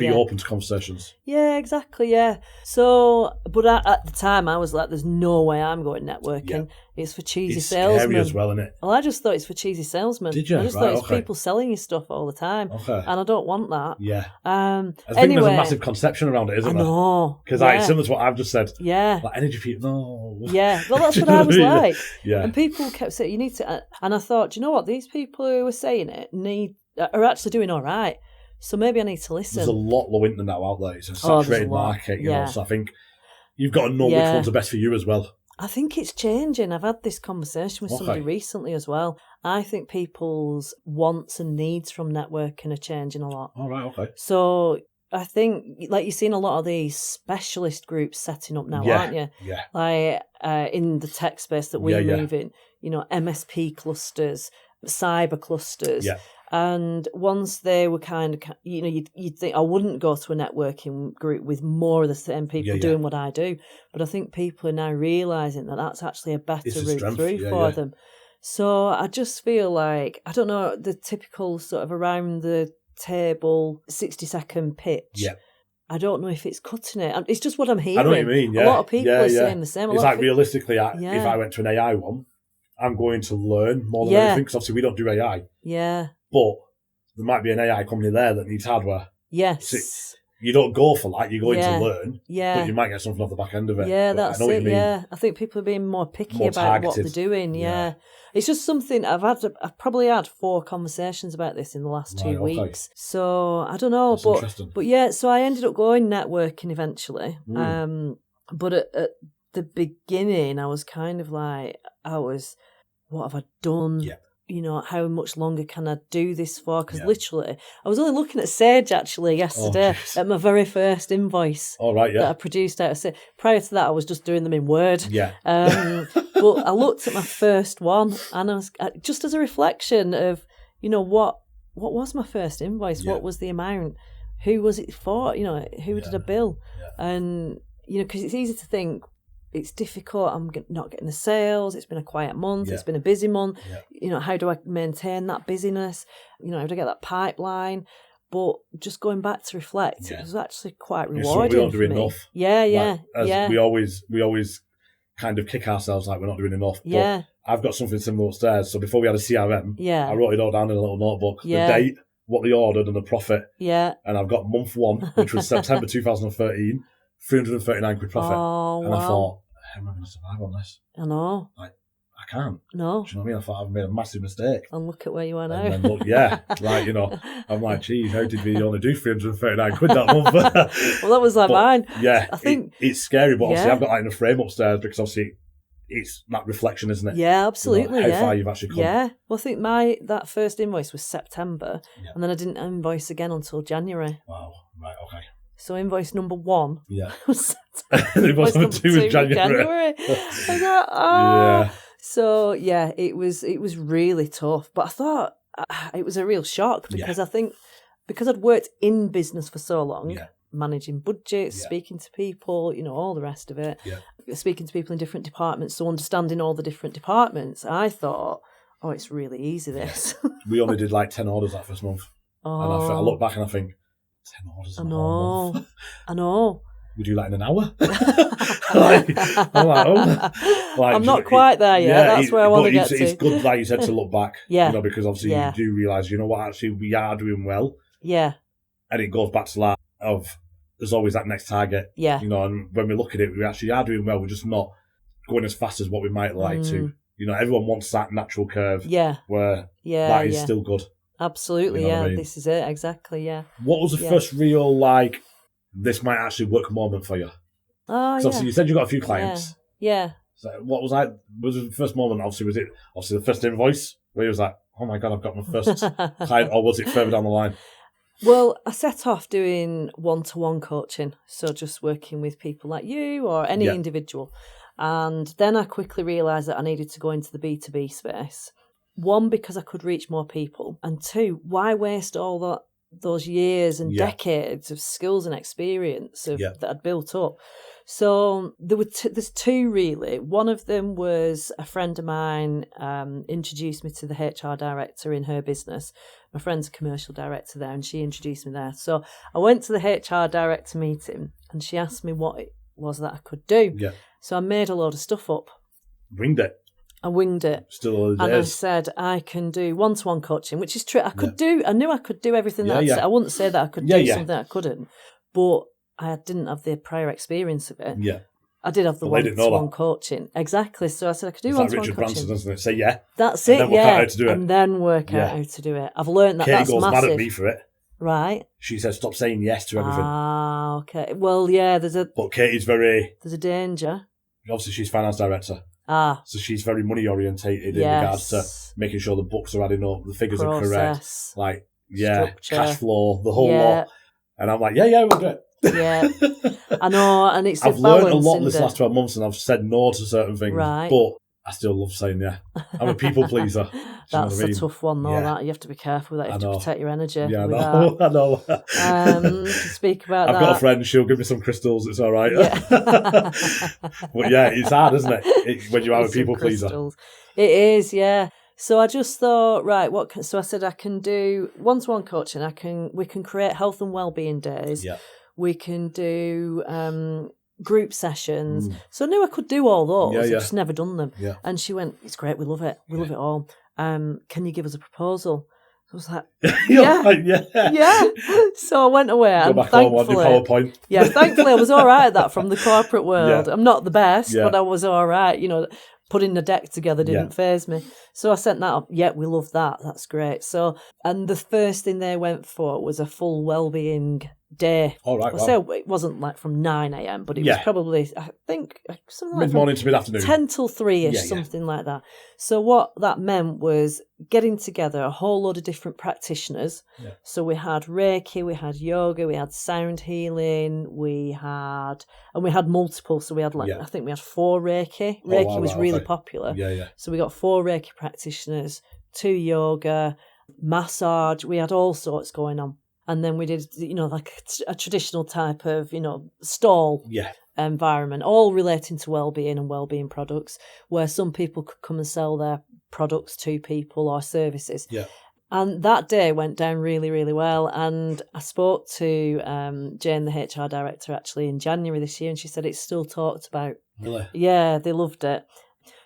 open to conversations. Yeah, exactly, yeah. So, but at the time, I was like, there's no way I'm going networking. Yeah. It's for cheesy salesmen. It's scary as well, isn't it? Well, I just thought it's for cheesy salesmen. Did you? I just thought it's people selling you stuff all the time. Okay. And I don't want that. Yeah. I think there's a massive conception around it, isn't there? I know. Because similar to what I've just said. Yeah. Like energy people, no. Yeah. Well, that's what I was like. Yeah. And people kept saying, you need to... And I thought, do you know what? These people who are saying it are actually doing all right. So maybe I need to listen. There's a lot low internet out there. It's a saturated market, you know. So I think you've got to know which ones are best for you as well. I think it's changing. I've had this conversation with somebody recently as well. I think people's wants and needs from networking are changing a lot. All right, okay. So I think, like, you're seeing a lot of these specialist groups setting up now, aren't you? Yeah. Like in the tech space that we move in, you know, MSP clusters, cyber clusters. Yeah. And once they were kind of, you know, you'd think I wouldn't go to a networking group with more of the same people doing what I do. But I think people are now realising that that's actually a better route through for them. So I just feel like, I don't know, the typical sort of around the table 60-second pitch. Yeah. I don't know if it's cutting it. It's just what I'm hearing. I know what you mean, yeah. A lot of people are saying the same. It's like realistically, if I went to an AI one, I'm going to learn more than anything, because obviously we don't do AI. Yeah. But there might be an AI company there that needs hardware. Yes. So you don't go for that, you're going to learn, but you might get something off the back end of it. Yeah, but that's it, yeah. I think people are being more picky about what they're doing, It's just something I've probably had 4 conversations about this in the last 2 weeks. So, I don't know, but yeah, so I ended up going networking eventually. But at the beginning, I was kind of like, what have I done? Yeah. You know, how much longer can I do this for? Because literally, I was only looking at Sage actually yesterday at my very first invoice that I produced out of Sage. Prior to that, I was just doing them in Word. Yeah. But I looked at my first one, and I was just as a reflection of, you know, what was my first invoice? What was the amount? Who was it for? You know, who did I bill? Yeah. And, you know, because it's easy to think, it's difficult, I'm not getting the sales, it's been a quiet month, it's been a busy month, you know, how do I maintain that busyness? You know, how do I get that pipeline? But just going back to reflect, it was actually quite rewarding. We don't do enough. We always kind of kick ourselves like we're not doing enough. Yeah. But I've got something similar upstairs, so before we had a CRM, I wrote it all down in a little notebook, the date, what they ordered and the profit. Yeah. And I've got month 1, which was September 2013, 339 quid profit. Oh, and I thought, how am I going to survive on this? I know. Like, I can't. No. Do you know what I mean? I thought I've made a massive mistake. And look at where you are now. And then look, like, you know, I'm like, geez, how did we only do 339 quid that month? Well, that was like mine. Yeah, I think it's scary, but obviously I've got that in a frame upstairs because obviously it's that reflection, isn't it? Yeah, absolutely. You know, how far you've actually come. Yeah. Well, I think that first invoice was September, and then I didn't invoice again until January. Wow. Right. Okay. So invoice number 1 was invoice number 2 was January. I was like, So it was really tough. But I thought it was a real shock because I think because I'd worked in business for so long, managing budgets, speaking to people, you know, all the rest of it, speaking to people in different departments, so understanding all the different departments, I thought, oh, it's really easy this. We only did like 10 orders that first month. And I look back and I think, 10 orders in a month. I know. We do that in an hour. I'm not quite there yet. That's where I want to get to. It's good, like you said, to look back. You know, because obviously you do realise, you know what, actually we are doing well. Yeah. And it goes back to that of there's always that next target. Yeah. You know, and when we look at it, we actually are doing well. We're just not going as fast as what we might like to. You know, everyone wants that natural curve. Yeah. Where that is still good. Absolutely, you know what I mean? This is it, exactly, What was the first real, like, this might actually work moment for you? Oh, so obviously you said you got a few clients. Yeah. So what was that? Was the first moment, obviously, was it the first invoice where you was like, oh my God, I've got my first client, or was it further down the line? Well, I set off doing one-to-one coaching, so just working with people like you or any individual. And then I quickly realised that I needed to go into the B2B space. 1, because I could reach more people. And 2, why waste all those years and decades of skills and experience that I'd built up. So there's two really. One of them was a friend of mine introduced me to the HR director in her business. My friend's a commercial director there, and she introduced me there. So I went to the HR director meeting, and she asked me what it was that I could do. Yeah. So I made a load of stuff up. Winged it. I winged it. Still all the And days. I said, I can do one-to-one coaching, which is true. I knew I could do everything that I wouldn't say that I could do something I couldn't. But I didn't have the prior experience of it. Yeah. I did have the one-to-one coaching. Exactly. So I said I could do one-to-one coaching. Richard Branson, doesn't it? Say yeah. That's it, and then work out how to do it. And then work out how to do it. I've learned that. Katie That's goes massive. mad at me for it. Right. She says, stop saying yes to everything. Ah, okay. Well, yeah, But Katie's very... There's a danger. Obviously, she's finance director. Ah. So she's very money orientated in regards to making sure the books are adding up, the figures are correct. Like, structure. Cash flow, the whole lot. And I'm like, we'll do it. Yeah. I know, and it's I've learned a lot this last 12 months, and I've said no to certain things. Right. But I still love saying yeah. I'm a people pleaser. That's a tough one, though. That you have to be careful with that. You have to protect your energy. Yeah, I know. To speak about I've got a friend. She'll give me some crystals. It's all right. Yeah. But it's hard, isn't it? When you are a people pleaser. It is, yeah. So I just thought, right, so I said I can do one-to-one coaching. We can create health and wellbeing days. Yeah. We can do group sessions. So I knew I could do all those. I've just never done them. Yeah. And she went, it's great. We love it. We love it all. Can you give us a proposal? So I was like, yeah. So I went away. Go back home on your PowerPoint. Yeah, thankfully I was all right at that from the corporate world. I'm not the best, but I was all right. Putting the deck together didn't faze me. So I sent that up. Yeah, we love that. That's great. So, and the first thing they went for was a full wellbeing day. All right. So it wasn't like from 9 a.m, but it was probably, I think, something like mid-morning to mid-afternoon. 10 till 3-ish, something like that. So what that meant was getting together a whole load of different practitioners. Yeah. So we had Reiki, we had yoga, we had sound healing, we had multiple. So we had I think we had 4 Reiki. Reiki was really popular. Yeah. So we got 4 Reiki practitioners, 2 yoga, massage. We had all sorts going on. And then we did, like a traditional type of, stall environment, all relating to wellbeing and wellbeing products, where some people could come and sell their products to people or services. Yeah. And that day went down really, really well. And I spoke to Jane, the HR director, actually in January this year, and she said it's still talked about. Really? Yeah, they loved it.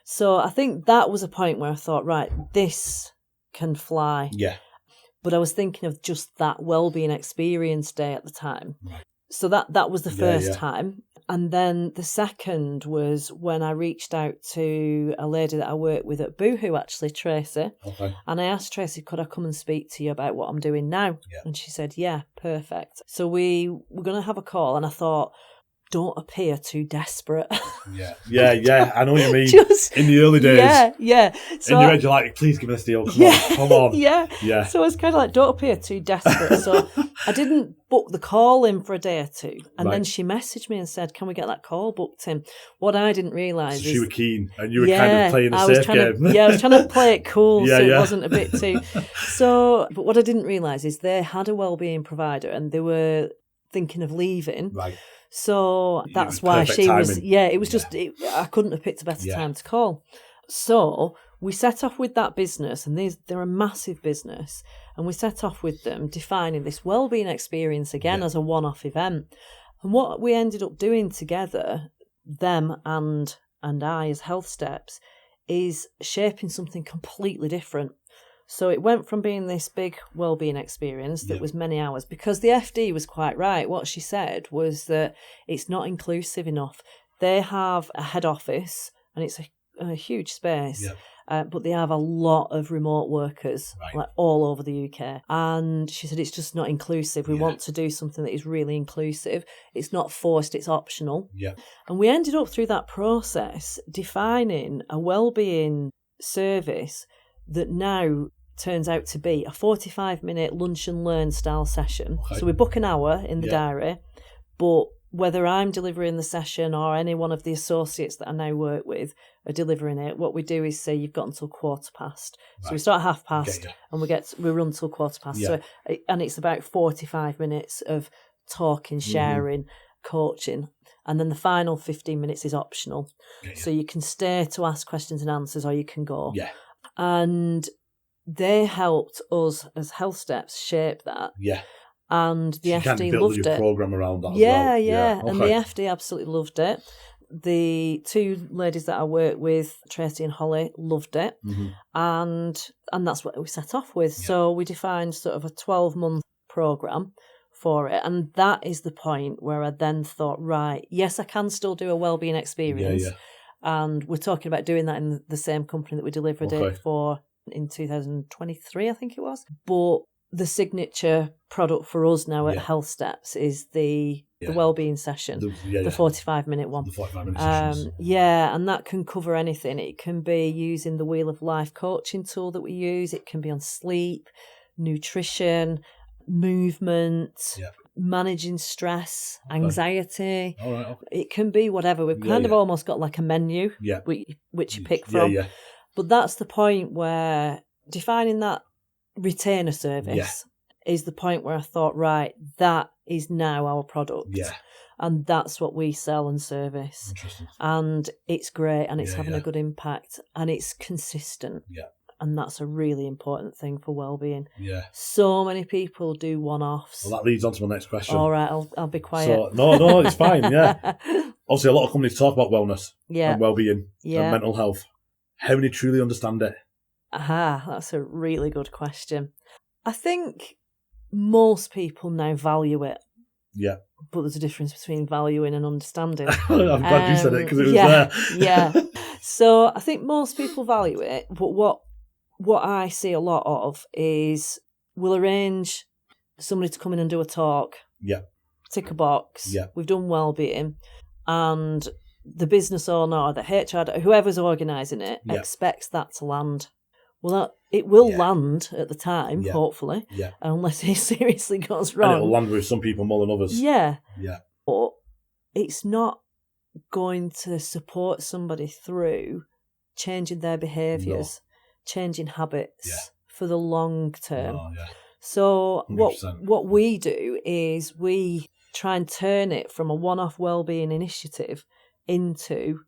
So I think that was a point where I thought, right, this can fly. Yeah. But I was thinking of just that wellbeing experience day at the time. Right. So that was the first time. And then the second was when I reached out to a lady that I work with at Boohoo, actually, Tracy. Okay. And I asked Tracy, could I come and speak to you about what I'm doing now? Yeah. And she said, yeah, perfect. So we were going to have a call, and I thought, don't appear too desperate. Yeah. I know what you mean. Just, in the early days. Yeah. So in your head, you're like, please give me this deal. Come on. Yeah. So I was kind of like, don't appear too desperate. So I didn't book the call in for a day or two. And then she messaged me and said, can we get that call booked in? What I didn't realise is... she was keen, and you were kind of playing a safe game. I was trying to play it cool, so it wasn't a bit too... But what I didn't realise is they had a wellbeing provider, and they were thinking of leaving. Right. So that's why she timing. was... Yeah, it was just... I couldn't have picked a better time to call. So we set off with that business, and they're a massive business, and we set off with them defining this wellbeing experience again as a one-off event. And what we ended up doing together, them and I as Health Steps, is shaping something completely different. So it went from being this big wellbeing experience that was many hours, because the FD was quite right. What she said was that it's not inclusive enough. They have a head office, and it's a huge space, but they have a lot of remote workers, like all over the UK. And she said it's just not inclusive. We want to do something that is really inclusive. It's not forced, it's optional. Yeah. And we ended up through that process defining a wellbeing service that now turns out to be a 45-minute lunch and learn style session. Okay. So we book an hour in the diary, but whether I'm delivering the session or any one of the associates that I now work with are delivering it, what we do is say you've got until 15:15. Right. So we start at 15:30 and we run till 15:15. Yeah. So, and it's about 45 minutes of talking, sharing, coaching. And then the final 15 minutes is optional. Yeah. So you can stay to ask questions and answers, or you can go. Yeah. And they helped us as Health Steps shape that. Yeah. And the FD loved it. Program around that yeah, as well. Yeah. Okay. And the FD absolutely loved it. The two ladies that I work with, Tracy and Holly, loved it. And that's what we set off with. Yeah. So we defined sort of a 12-month program for it. And that is the point where I then thought, right, yes, I can still do a wellbeing experience. Yeah. And we're talking about doing that in the same company that we delivered it for in 2023, I think it was. But the signature product for us now at Health Steps is the wellbeing session, the 45-minute one. The 45-minute sessions. And that can cover anything. It can be using the Wheel of Life coaching tool that we use. It can be on sleep, nutrition, movement, managing stress, anxiety. All right, okay. It can be whatever. We've kind of almost got like a menu which you pick from. But that's the point where defining that retainer service is the point where I thought, right, that is now our product. Yeah. And that's what we sell and service. Interesting. And it's great and it's having a good impact and it's consistent. Yeah. And that's a really important thing for wellbeing. Yeah. So many people do one-offs. Well, that leads on to my next question. All right, I'll be quiet. So, no, it's fine, yeah. Obviously, a lot of companies talk about wellness and wellbeing and mental health. How many truly understand it? That's a really good question. I think most people now value it. Yeah. But there's a difference between valuing and understanding. I'm glad you said it because it was there. Yeah. So I think most people value it, but what I see a lot of is we'll arrange somebody to come in and do a talk. Yeah. Tick a box. Yeah. We've done wellbeing, and the business owner or the HR, whoever's organising it, expects that to land. Well, it will land at the time, hopefully, unless it seriously goes wrong. And it'll land with some people more than others. Yeah. But it's not going to support somebody through changing their behaviours, changing habits for the long term. Oh, yeah. So 100%. What we do is we try and turn it from a one-off wellbeing initiative into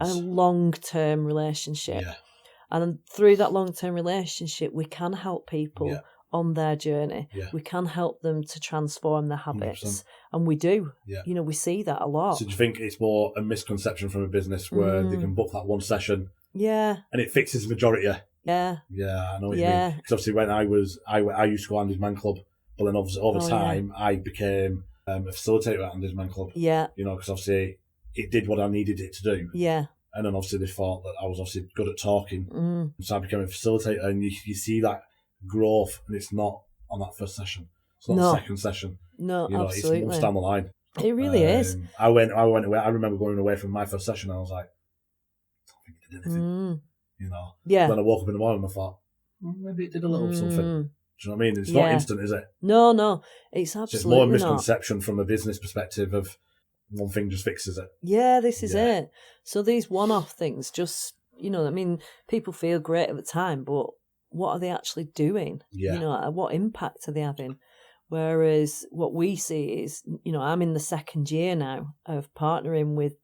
a long-term relationship. Yeah. And through that long-term relationship, we can help people on their journey. Yeah. We can help them to transform their habits. 100%. And we do. Yeah. We see that a lot. So do you think it's more a misconception from a business where they can book that one session? Yeah. And it fixes the majority? Yeah. Yeah, I know what you mean. Because obviously when I used to go to Andy's Man Club, but then obviously over time, I became a facilitator at Andy's Man Club. Yeah. Because obviously it did what I needed it to do. Yeah. And then obviously they thought that I was obviously good at talking. So I became a facilitator, and you see that growth, and it's not on that first session. It's not the second session. No, absolutely. It's months down the line. It really is. I went away. I remember going away from my first session, and I was like, I don't think it did anything. Yeah. Then I woke up in the morning and I thought, maybe it did a little something. Do you know what I mean? It's not instant, is it? No. It's absolutely it's more a misconception from a business perspective of one thing just fixes it. Yeah, this is it. So these one-off things just, people feel great at the time, but what are they actually doing? Yeah. What impact are they having? Whereas what we see is, I'm in the second year now of partnering with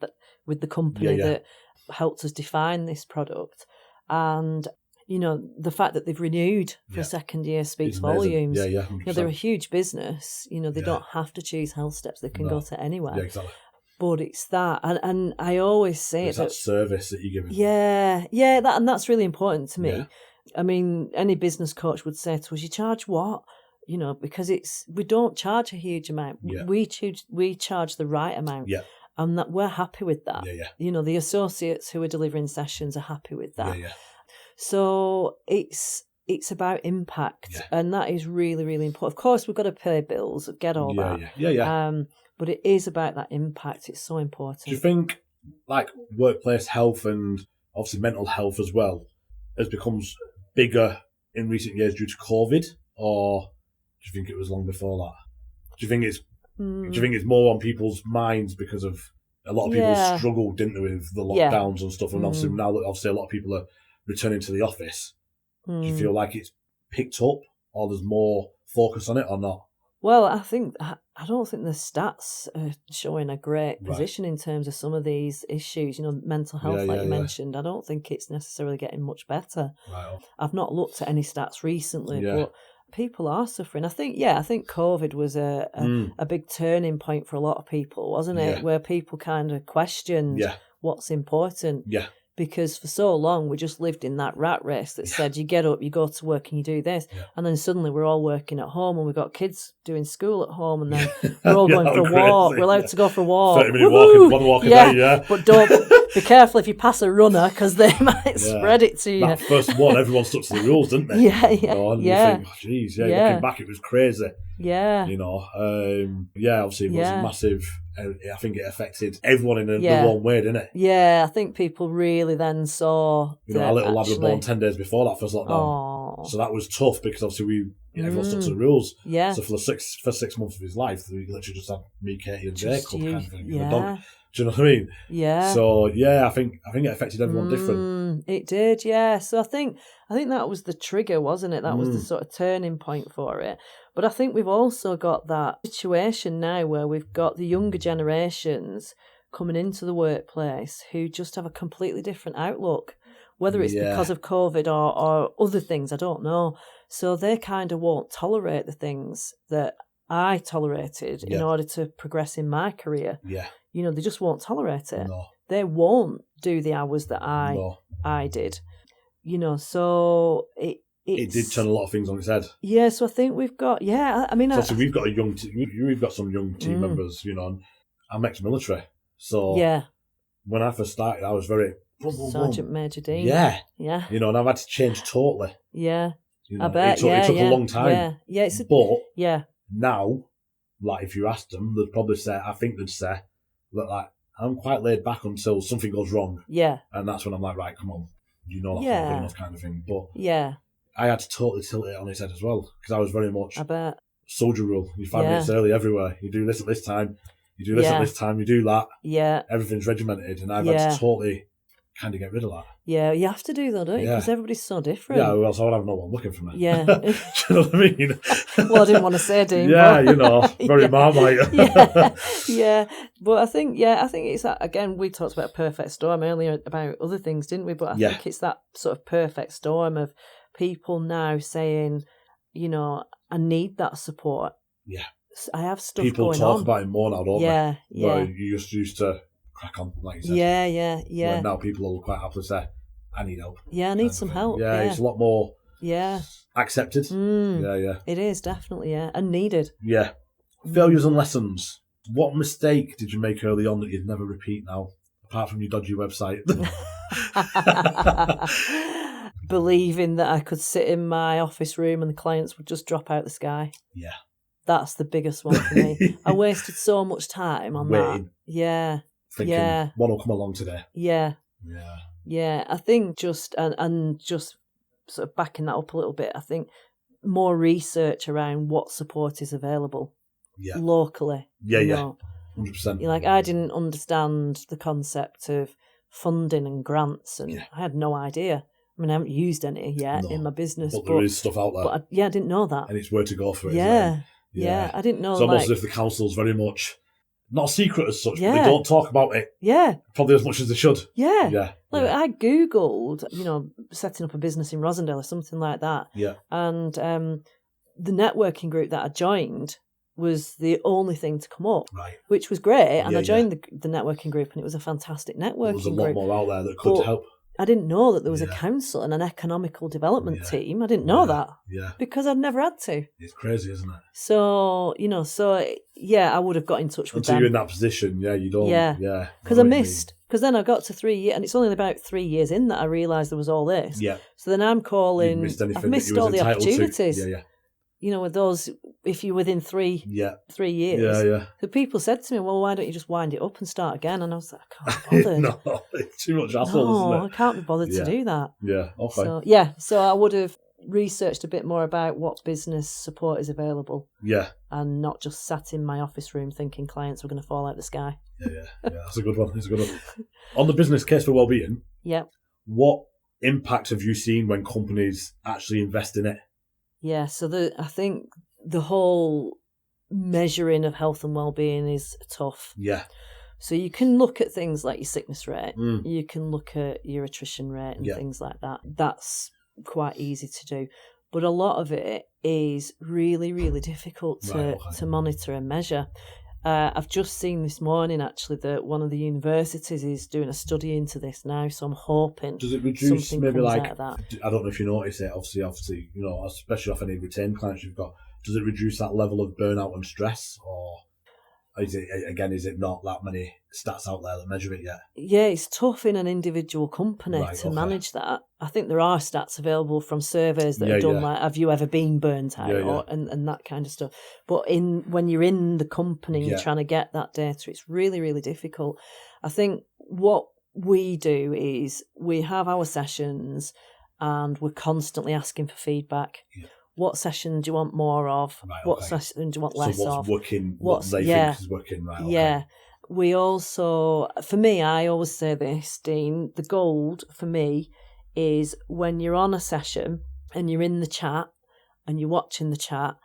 the company that helped us define this product. And, the fact that they've renewed for a second year speaks volumes. Yeah. They're a huge business. They don't have to choose Health Steps. They can go to anywhere. Yeah, exactly. But it's that. And I always say it's that service that you're giving. Yeah, and that's really important to me. Yeah. I mean, any business coach would say to us, you charge what? Because we don't charge a huge amount. Yeah. We charge the right amount. Yeah. And that we're happy with that. Yeah. The associates who are delivering sessions are happy with that. Yeah. So it's about impact, and that is really, really important. Of course, we've got to pay bills, get all that. Yeah. But it is about that impact. It's so important. Do you think, like, workplace health and obviously mental health as well has become bigger in recent years due to COVID, or do you think it was long before that? Do you think it's Do you think it's more on people's minds because of a lot of people struggled, didn't they, with the lockdowns and stuff? And obviously now that a lot of people are returning to the office, do you feel like it's picked up, or there's more focus on it, or not? Well, I don't think the stats are showing a great position in terms of some of these issues. Mental health, you mentioned. I don't think it's necessarily getting much better. Right. I've not looked at any stats recently, but people are suffering. I think COVID was a big turning point for a lot of people, wasn't it? Where people kind of questioned what's important. Yeah. Because for so long we just lived in that rat race that said you get up, you go to work and you do this. Yeah. And then suddenly we're all working at home and we've got kids doing school at home and then we're all going for a walk. We're allowed to go for a walk. 30-minute walk a day, But don't be careful if you pass a runner because they might spread it to you. That first one, everyone stuck to the rules, didn't they? And you think, geez, looking back, it was crazy. Yeah. Obviously it was massive. I think it affected everyone in the wrong way, didn't it? Yeah, I think people really then saw. Our little lad was born 10 days before that first lockdown. So that was tough because obviously everyone stuck to the rules. Yeah. So for the first 6 months of his life, we literally just had me, Katie, and Jacob kind of thing. And a dog. Do you know what I mean? Yeah. So I think it affected everyone different. It did, yeah. So I think that was the trigger, wasn't it? That was the sort of turning point for it. But I think we've also got that situation now where we've got the younger generations coming into the workplace who just have a completely different outlook, whether it's because of COVID or other things, I don't know. So they kind of won't tolerate the things that I tolerated in order to progress in my career. Yeah. They just won't tolerate it. No. They won't do the hours that I did. So it did turn a lot of things on its head. Yeah, so I think we've got, So we've got we've got some young team members, and I'm ex-military. So when I first started, I was very... Sergeant Major Dean. Yeah. Yeah. And I've had to change totally. Yeah. I bet, it took a long time. Yeah. But now, like, if you asked them, they'd probably say, I think they'd say, that, like, I'm quite laid back until something goes wrong. Yeah. And that's when I'm like, right, come on. That's not good enough kind of thing. But yeah. I had to totally tilt it on its head as well, because I was very much... I bet. Soldier rule. You're 5 minutes early everywhere. You do this at this time. You do this at this time. You do that. Yeah. Everything's regimented. And I've had to totally kind of get rid of that. Yeah, you have to do though, don't you? Because everybody's so different. Yeah, well, so I would have no one looking for me. Yeah. Do you know what I mean? Well, I didn't want to say Dean. Yeah, very Marmite. Yeah. But I think it's that, again, we talked about a perfect storm earlier about other things, didn't we? But I think it's that sort of perfect storm of people now saying, I need that support. Yeah. I have stuff people going on. People talk about it more now, don't they? Yeah. Where you just used to crack on, like you said. Yeah. Where now people will quite happily say, I need help. Yeah, I need some help. Yeah, it's a lot more accepted. Yeah. It is, definitely, and needed. Yeah. Failures and lessons. What mistake did you make early on that you'd never repeat now, apart from your dodgy website? Believing that I could sit in my office room and the clients would just drop out the sky. Yeah. That's the biggest one for me. I wasted so much time on waiting. That. Yeah. Thinking, one will come along today. Yeah. Yeah. Yeah. I think just sort of backing that up a little bit, I think more research around what support is available locally. Yeah. 100%. Like, I didn't understand the concept of funding and grants, and I had no idea. I mean, I haven't used any yet in my business. But there is stuff out there. But I didn't know that. And it's where to go for it. Yeah, I didn't know. It's almost as if the council's very much, not a secret as such, but they Yeah. don't talk about it probably as much as they should. Yeah. I Googled, setting up a business in Rosendale or something like that. Yeah. And the networking group that I joined was the only thing to come up, which was great. And I joined the networking group, and it was a fantastic networking group. There was a lot more out there that could help. I didn't know that there was a council and an economical development team. I didn't know that because I'd never had to. It's crazy, isn't it? So, I would have got in touch with them. Until you're in that position, you don't. Yeah. Because I missed. Because then I got to 3 years, and it's only about 3 years in that I realised there was all this. Yeah. So then I'm calling. I've missed all the opportunities. Yeah. With those, if you're within 3 years. Yeah. So people said to me, well, why don't you just wind it up and start again? And I was like, I can't be bothered. No, it's too much hassle, isn't it? I can't be bothered to do that. Yeah, okay. So I would have, researched a bit more about what business support is available. Yeah. And not just sat in my office room thinking clients were going to fall out the sky. Yeah. That's a good one. On the business case for Wellbeing, what impact have you seen when companies actually invest in it? Yeah, so I think the whole measuring of health and well-being is tough. Yeah. So you can look at things like your sickness rate, you can look at your attrition rate and things like that. That's quite easy to do. But a lot of it is really, really difficult to monitor and measure. I've just seen this morning, actually, that one of the universities is doing a study into this now, so I'm hoping does it reduce something maybe comes like, out of that. I don't know if you notice it, obviously, you know, especially off any retained clients you've got, does it reduce that level of burnout and stress, or is it not that many stats out there that measure it yet? Yeah, it's tough in an individual company to manage that. I think there are stats available from surveys that are done, like, have you ever been burnt out, and that kind of stuff. But when you're in the company, you're trying to get that data, it's really, really difficult. I think what we do is we have our sessions and we're constantly asking for feedback. Yeah. What session do you want more of? What session do you want less of? So what's working, what they think is working, right? Okay. Yeah. We also, for me, I always say this, Dean, the gold for me is when you're on a session and you're in the chat and you're watching the chat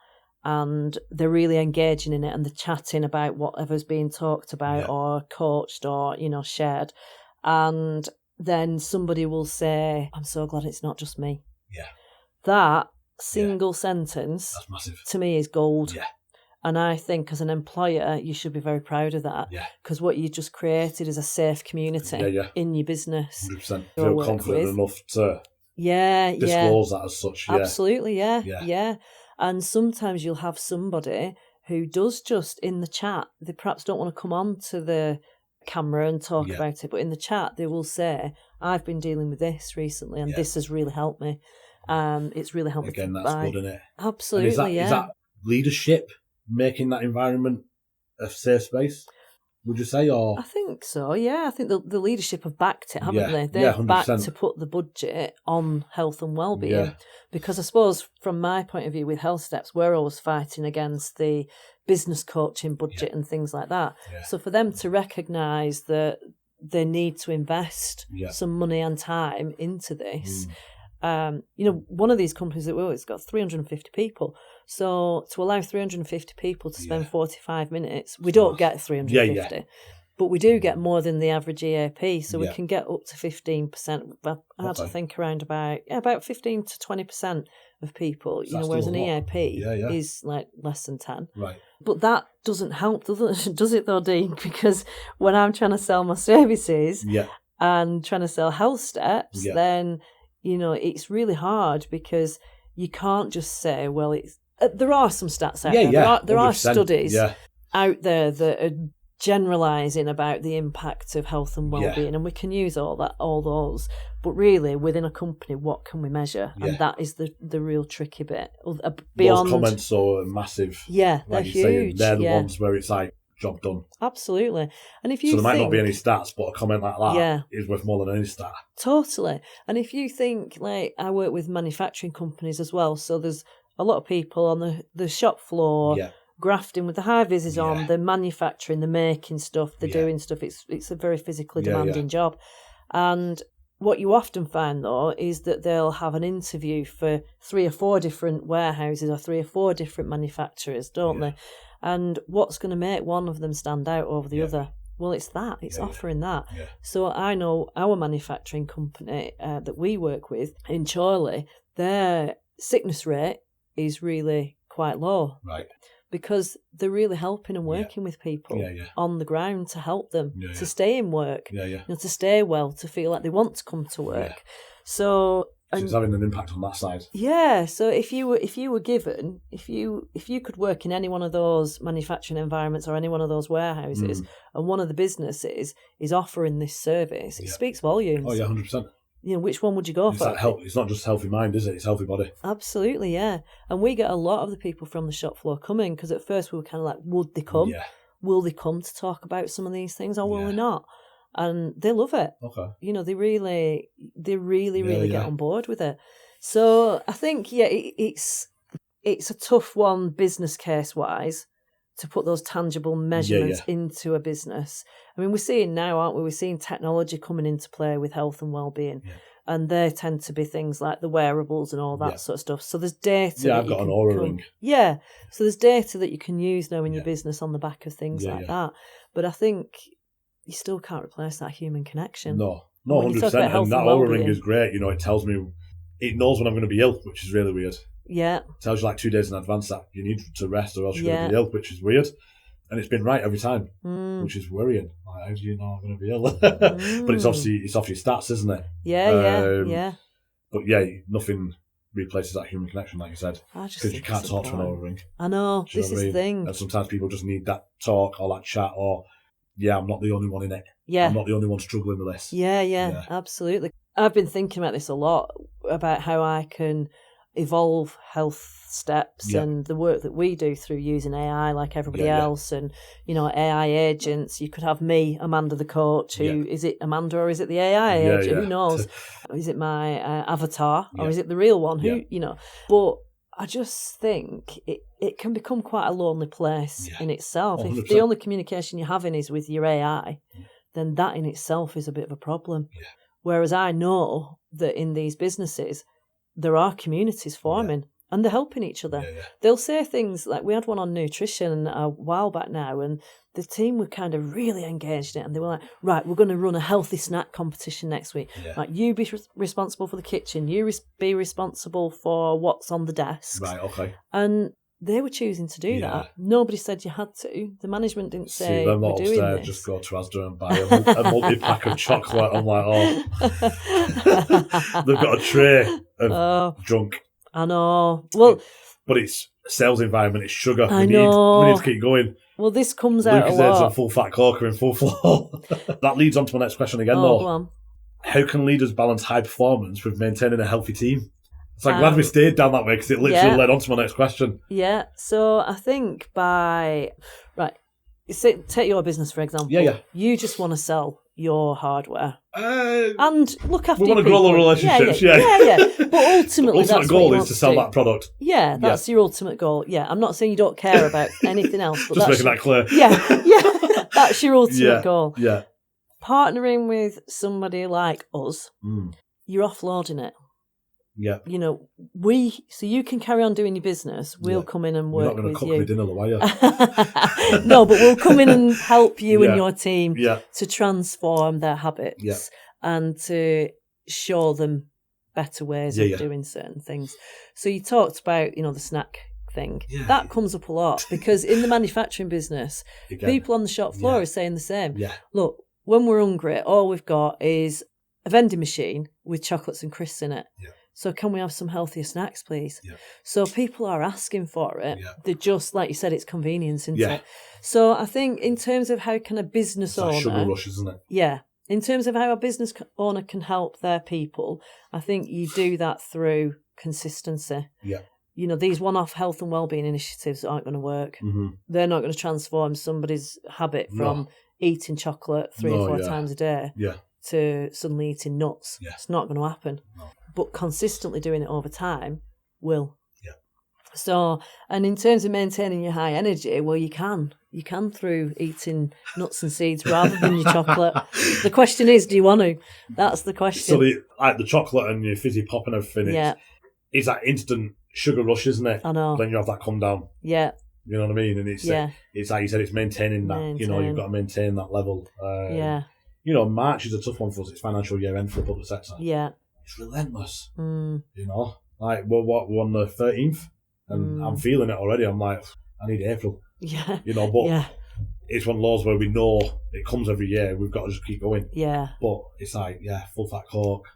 and they're really engaging in it and they're chatting about whatever's being talked about or coached or, you know, shared. And then somebody will say, I'm so glad it's not just me. Yeah. That single sentence, that's massive, to me, is gold. Yeah. And I think as an employer, you should be very proud of that. Yeah. Because what you just created is a safe community in your business. 100%. Feel confident enough to disclose that as such. Yeah. Absolutely, yeah. And sometimes you'll have somebody who does just in the chat, they perhaps don't want to come on to the camera and talk about it, but in the chat they will say, I've been dealing with this recently and this has really helped me. It's really helped me. Again, that's good, isn't it? Absolutely, Is that leadership making that environment a safe space, would you say? Or I think so, yeah. I think the leadership have backed it, haven't they? They've backed to put the budget on health and wellbeing. Yeah. Because I suppose from my point of view with Health Steps, we're always fighting against the business coaching budget and things like that. Yeah. So for them to recognise that they need to invest some money and time into this. You know, one of these companies that we always got 350 people. So to allow 350 people to spend 45 minutes, we don't get 350, but we do get more than the average EAP. So we can get up to 15%. I had to think around about 15 to 20% of people, you know, whereas an EAP is like less than 10. Right. But that doesn't help, does it though, Dean? Because when I'm trying to sell my services and trying to sell Health Steps, then, you know, it's really hard because you can't just say, well, it's. There are some stats out there. There are studies out there that are generalising about the impact of health and well-being, and we can use all those. But really, within a company, what can we measure? And that is the real tricky bit. Beyond, those comments are massive. Yeah, like they're saying, huge. they're the ones where it's like, job done. Absolutely. And if you so there might not be any stats, but a comment like that is worth more than any stat. Totally. And if you think, like, I work with manufacturing companies as well, so there's a lot of people on the shop floor grafting with the high vises on, they're manufacturing, they're making stuff, they're doing stuff. It's a very physically demanding job. And what you often find, though, is that they'll have an interview for 3 or 4 different warehouses or 3 or 4 different manufacturers, don't they? And what's going to make one of them stand out over the other? Well, it's that. It's offering that. Yeah. So I know our manufacturing company that we work with in Chorley, their sickness rate is really quite low. Right. Because they're really helping and working with people on the ground to help them to stay in work, you know, to stay well, to feel like they want to come to work. Yeah. So it's having an impact on that side. Yeah. So if you were given, if you could work in any one of those manufacturing environments or any one of those warehouses, and one of the businesses is offering this service, it speaks volumes. Oh yeah, 100%. You know, which one would you go for? It's not just healthy mind, is it? It's healthy body. Absolutely, yeah. And we get a lot of the people from the shop floor coming because at first we were kind of like, would they come? Yeah. Will they come to talk about some of these things or will they not? And they love it. Okay. You know, they really get on board with it. So I think, it's a tough one business case wise to put those tangible measurements into a business. I mean, we're seeing now, aren't we? We're seeing technology coming into play with health and well-being. Yeah. And they tend to be things like the wearables and all that sort of stuff. So there's data. Yeah, I've got an Aura ring. Yeah. So there's data that you can use now in your business on the back of things like that. But I think you still can't replace that human connection. No, 100%. And that Aura ring is great. You know, it tells me, it knows when I'm going to be ill, which is really weird. Yeah. It tells you like 2 days in advance that you need to rest or else you're going to be ill, which is weird. And it's been right every time, which is worrying. Like, how do you know I'm going to be ill? But it's off your stats, isn't it? Yeah. But yeah, nothing replaces that human connection, like you said, because you can't talk to an Aura ring. I know, this is the thing. And sometimes people just need that talk or that chat or, I'm not the only one in it. Yeah. I'm not the only one struggling with this. Yeah, absolutely. I've been thinking about this a lot, about how I can evolve health steps and the work that we do through using AI like everybody else and, you know, AI agents. You could have me, Amanda the coach, who is it Amanda or is it the AI agent? Who knows? Is it my avatar or is it the real one? Who, you know, but I just think it can become quite a lonely place in itself. 100%. If the only communication you're having is with your AI, then that in itself is a bit of a problem. Yeah. Whereas I know that in these businesses, there are communities forming and they're helping each other. Yeah. They'll say things like, we had one on nutrition a while back now, and the team were kind of really engaged in it. And they were like, right, we're going to run a healthy snack competition next week. Yeah. Like, you be responsible for the kitchen, you be responsible for what's on the desk. Right, okay. And they were choosing to do that. Nobody said you had to. The management didn't say we're doing this. Just go to Asda and buy a multi-pack of chocolate. I'm like, they've got a tray of junk. I know. Well, but it's a sales environment. It's sugar. I know. We need to keep going. Well, this comes out a lot. On full fat corker in full flow. That leads on to my next question again, though. Go on. How can leaders balance high performance with maintaining a healthy team? So I'm glad we stayed down that way because it literally led on to my next question. Yeah. So I think take your business, for example. Yeah. You just want to sell your hardware and look after your people. We want to grow the relationships, yeah. But ultimately, the ultimate goal is to sell that product. Yeah, that's your ultimate goal. Yeah, I'm not saying you don't care about anything else. But just making that clear. Yeah. That's your ultimate goal. Yeah. Partnering with somebody like us, you're offloading it. Yeah. You know, so you can carry on doing your business. We'll come in and work with you. You're not going to cook me dinner, though, are you? No, but we'll come in and help you and your team to transform their habits and to show them better ways of doing certain things. So you talked about, the snack thing. Yeah. That comes up a lot because in the manufacturing business, people on the shop floor are saying the same. Yeah. Look, when we're hungry, all we've got is a vending machine with chocolates and crisps in it. Yeah. So can we have some healthier snacks, please? Yeah. So people are asking for it. Yeah. They're just, like you said, it's convenience, isn't it? So I think in terms of how can a business owner... It's like sugar rush, isn't it? Yeah. In terms of how a business owner can help their people, I think you do that through consistency. Yeah. These one-off health and wellbeing initiatives aren't going to work. Mm-hmm. They're not going to transform somebody's habit from eating chocolate 3 or 4 times a day to suddenly eating nuts. Yeah. It's not going to happen. No. But consistently doing it over time will. Yeah. So, and in terms of maintaining your high energy, well, you can through eating nuts and seeds rather than your chocolate. The question is, do you want to? That's the question. So the chocolate and your fizzy pop and everything, it's that instant sugar rush, isn't it? I know. Then you have that come down. Yeah. You know what I mean? And it's like you said, it's maintaining that. You've got to maintain that level. March is a tough one for us. It's financial year end for the public sector. Yeah. It's relentless, like we're on the 13th and I'm feeling it already. I'm like, I need April, but it's one of those where we know it comes every year. We've got to just keep going. Yeah. But it's like, full fat Coke,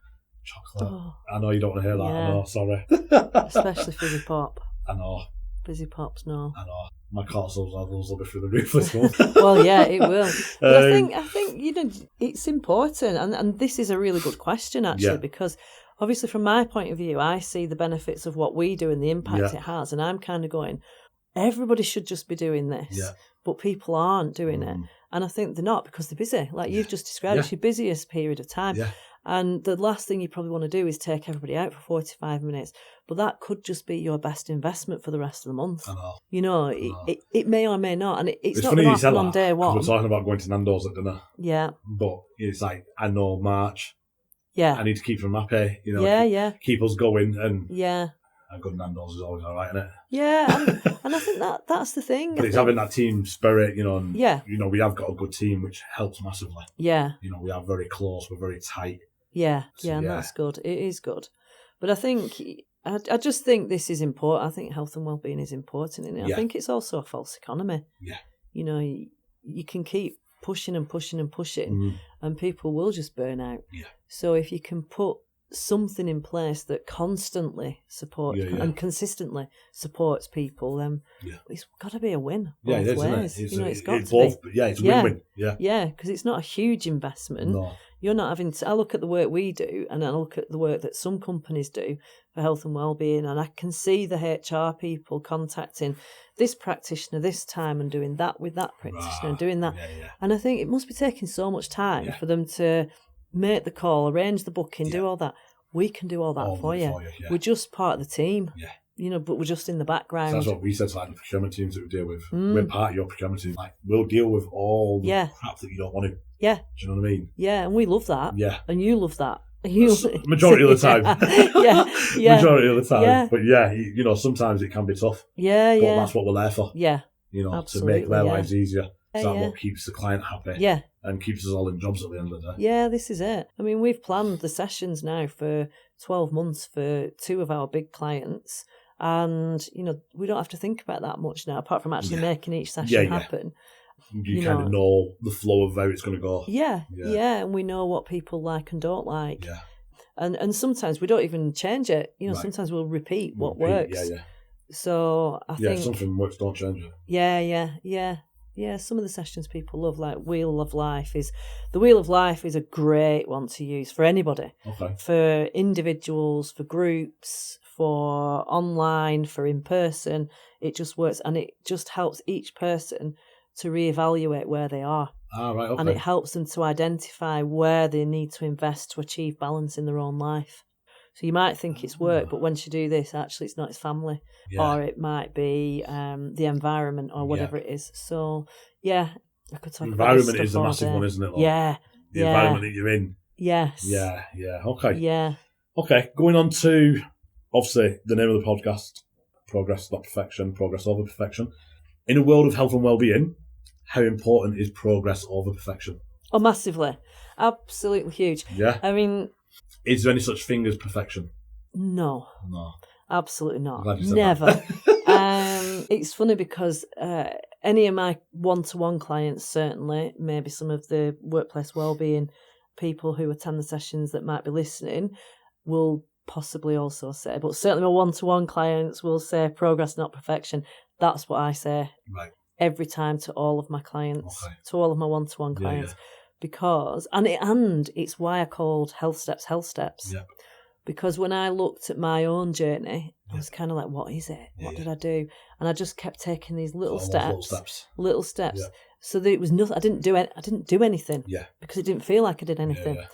chocolate. Oh. I know you don't want to hear that. Yeah. I know, sorry. Especially fizzy pop. I know. Fizzy pops, no. I know. My cortisol levels will be through the roof this month. Well, yeah, it will. But I think it's important, and this is a really good question actually, because obviously from my point of view, I see the benefits of what we do and the impact it has, and I'm kind of going, everybody should just be doing this, but people aren't doing it, and I think they're not because they're busy. Like you've just described, it's your busiest period of time. Yeah. And the last thing you probably want to do is take everybody out for 45 minutes. But that could just be your best investment for the rest of the month. I know. You know, it may or may not. And it's not funny going you to said happen on that, day 'cause one. we're talking about going to Nando's at dinner. Yeah. But it's like, I know March. Yeah. I need to keep them happy. You know, keep us going. And a good Nando's is always all right, isn't it? Yeah, and I think that's the thing. But it's having that team spirit, you know, and, you know, we have got a good team, which helps massively. Yeah. You know, we are very close, we're very tight. Yeah, so, and that's good. It is good. But I think, I just think this is important. I think health and wellbeing is important. And I think it's also a false economy. Yeah. You know, you can keep pushing and pushing and pushing, and people will just burn out. Yeah. So if you can put something in place that constantly supports and consistently supports people, then it's got to be a win both ways. It's got to be. Yeah, it's a win-win. Yeah, because it's not a huge investment. No. You're not having to. I look at the work we do, and I look at the work that some companies do for health and wellbeing, and I can see the HR people contacting this practitioner this time and doing that with that practitioner and doing that. And I think it must be taking so much time for them to make the call, arrange the booking, do all that. We can do all that for you. We're just part of the team. Yeah. You know, but we're just in the background. So that's what we said to like the procurement teams that we deal with. We're part of your procurement team. Like, we'll deal with all the crap that you don't want to. Yeah. Do you know what I mean? Yeah, and we love that. Yeah. And you love that. Majority of the time. Yeah. Majority of the time. Yeah. But yeah, you know, sometimes it can be tough. Yeah, but that's what we're there for. Yeah. You know, absolutely, to make their lives easier. Is that yeah. what keeps the client happy? Yeah. And keeps us all in jobs at the end of the day. Yeah, this is it. I mean, we've planned the sessions now for 12 months for 2 of our big clients. And, you know, we don't have to think about that much now, apart from actually making each session happen. You kind of know the flow of how it's going to go. Yeah, and we know what people like and don't like. Yeah. And sometimes we don't even change it. You know, sometimes we'll repeat what works. Yeah. So I think... Yeah, something works, don't change it. Yeah, some of the sessions people love, like Wheel of Life is a great one to use for anybody. Okay. For individuals, for groups, for online, for in person. It just works, and it just helps each person to reevaluate where they are. Ah, right, okay. And it helps them to identify where they need to invest to achieve balance in their own life. So you might think it's work, but once you do this, actually it's not, it's family. Yeah. Or it might be the environment or whatever it is. So, I could talk about this environment is a massive one, isn't it? Like, the environment that you're in. Yes. Yeah, okay. Yeah. Okay, going on to, obviously, the name of the podcast, Progress Not Perfection, Progress Over Perfection. In a world of health and wellbeing, how important is progress over perfection? Oh, massively. Absolutely huge. Yeah. I mean... Is there any such thing as perfection? No. Absolutely not. Never. It's funny because any of my one-to-one clients, certainly, maybe some of the workplace wellbeing people who attend the sessions that might be listening, will possibly also say, but certainly my one-to-one clients will say progress, not perfection. That's what I say every time to all of my clients, to all of my one-to-one clients. Because, and it's why I called Health Steps. Yep. Because when I looked at my own journey, I was kind of like, what is it? What did I do? And I just kept taking these little steps. Yep. So that it was nothing. I didn't do anything. Yeah. Because it didn't feel like I did anything. Yeah.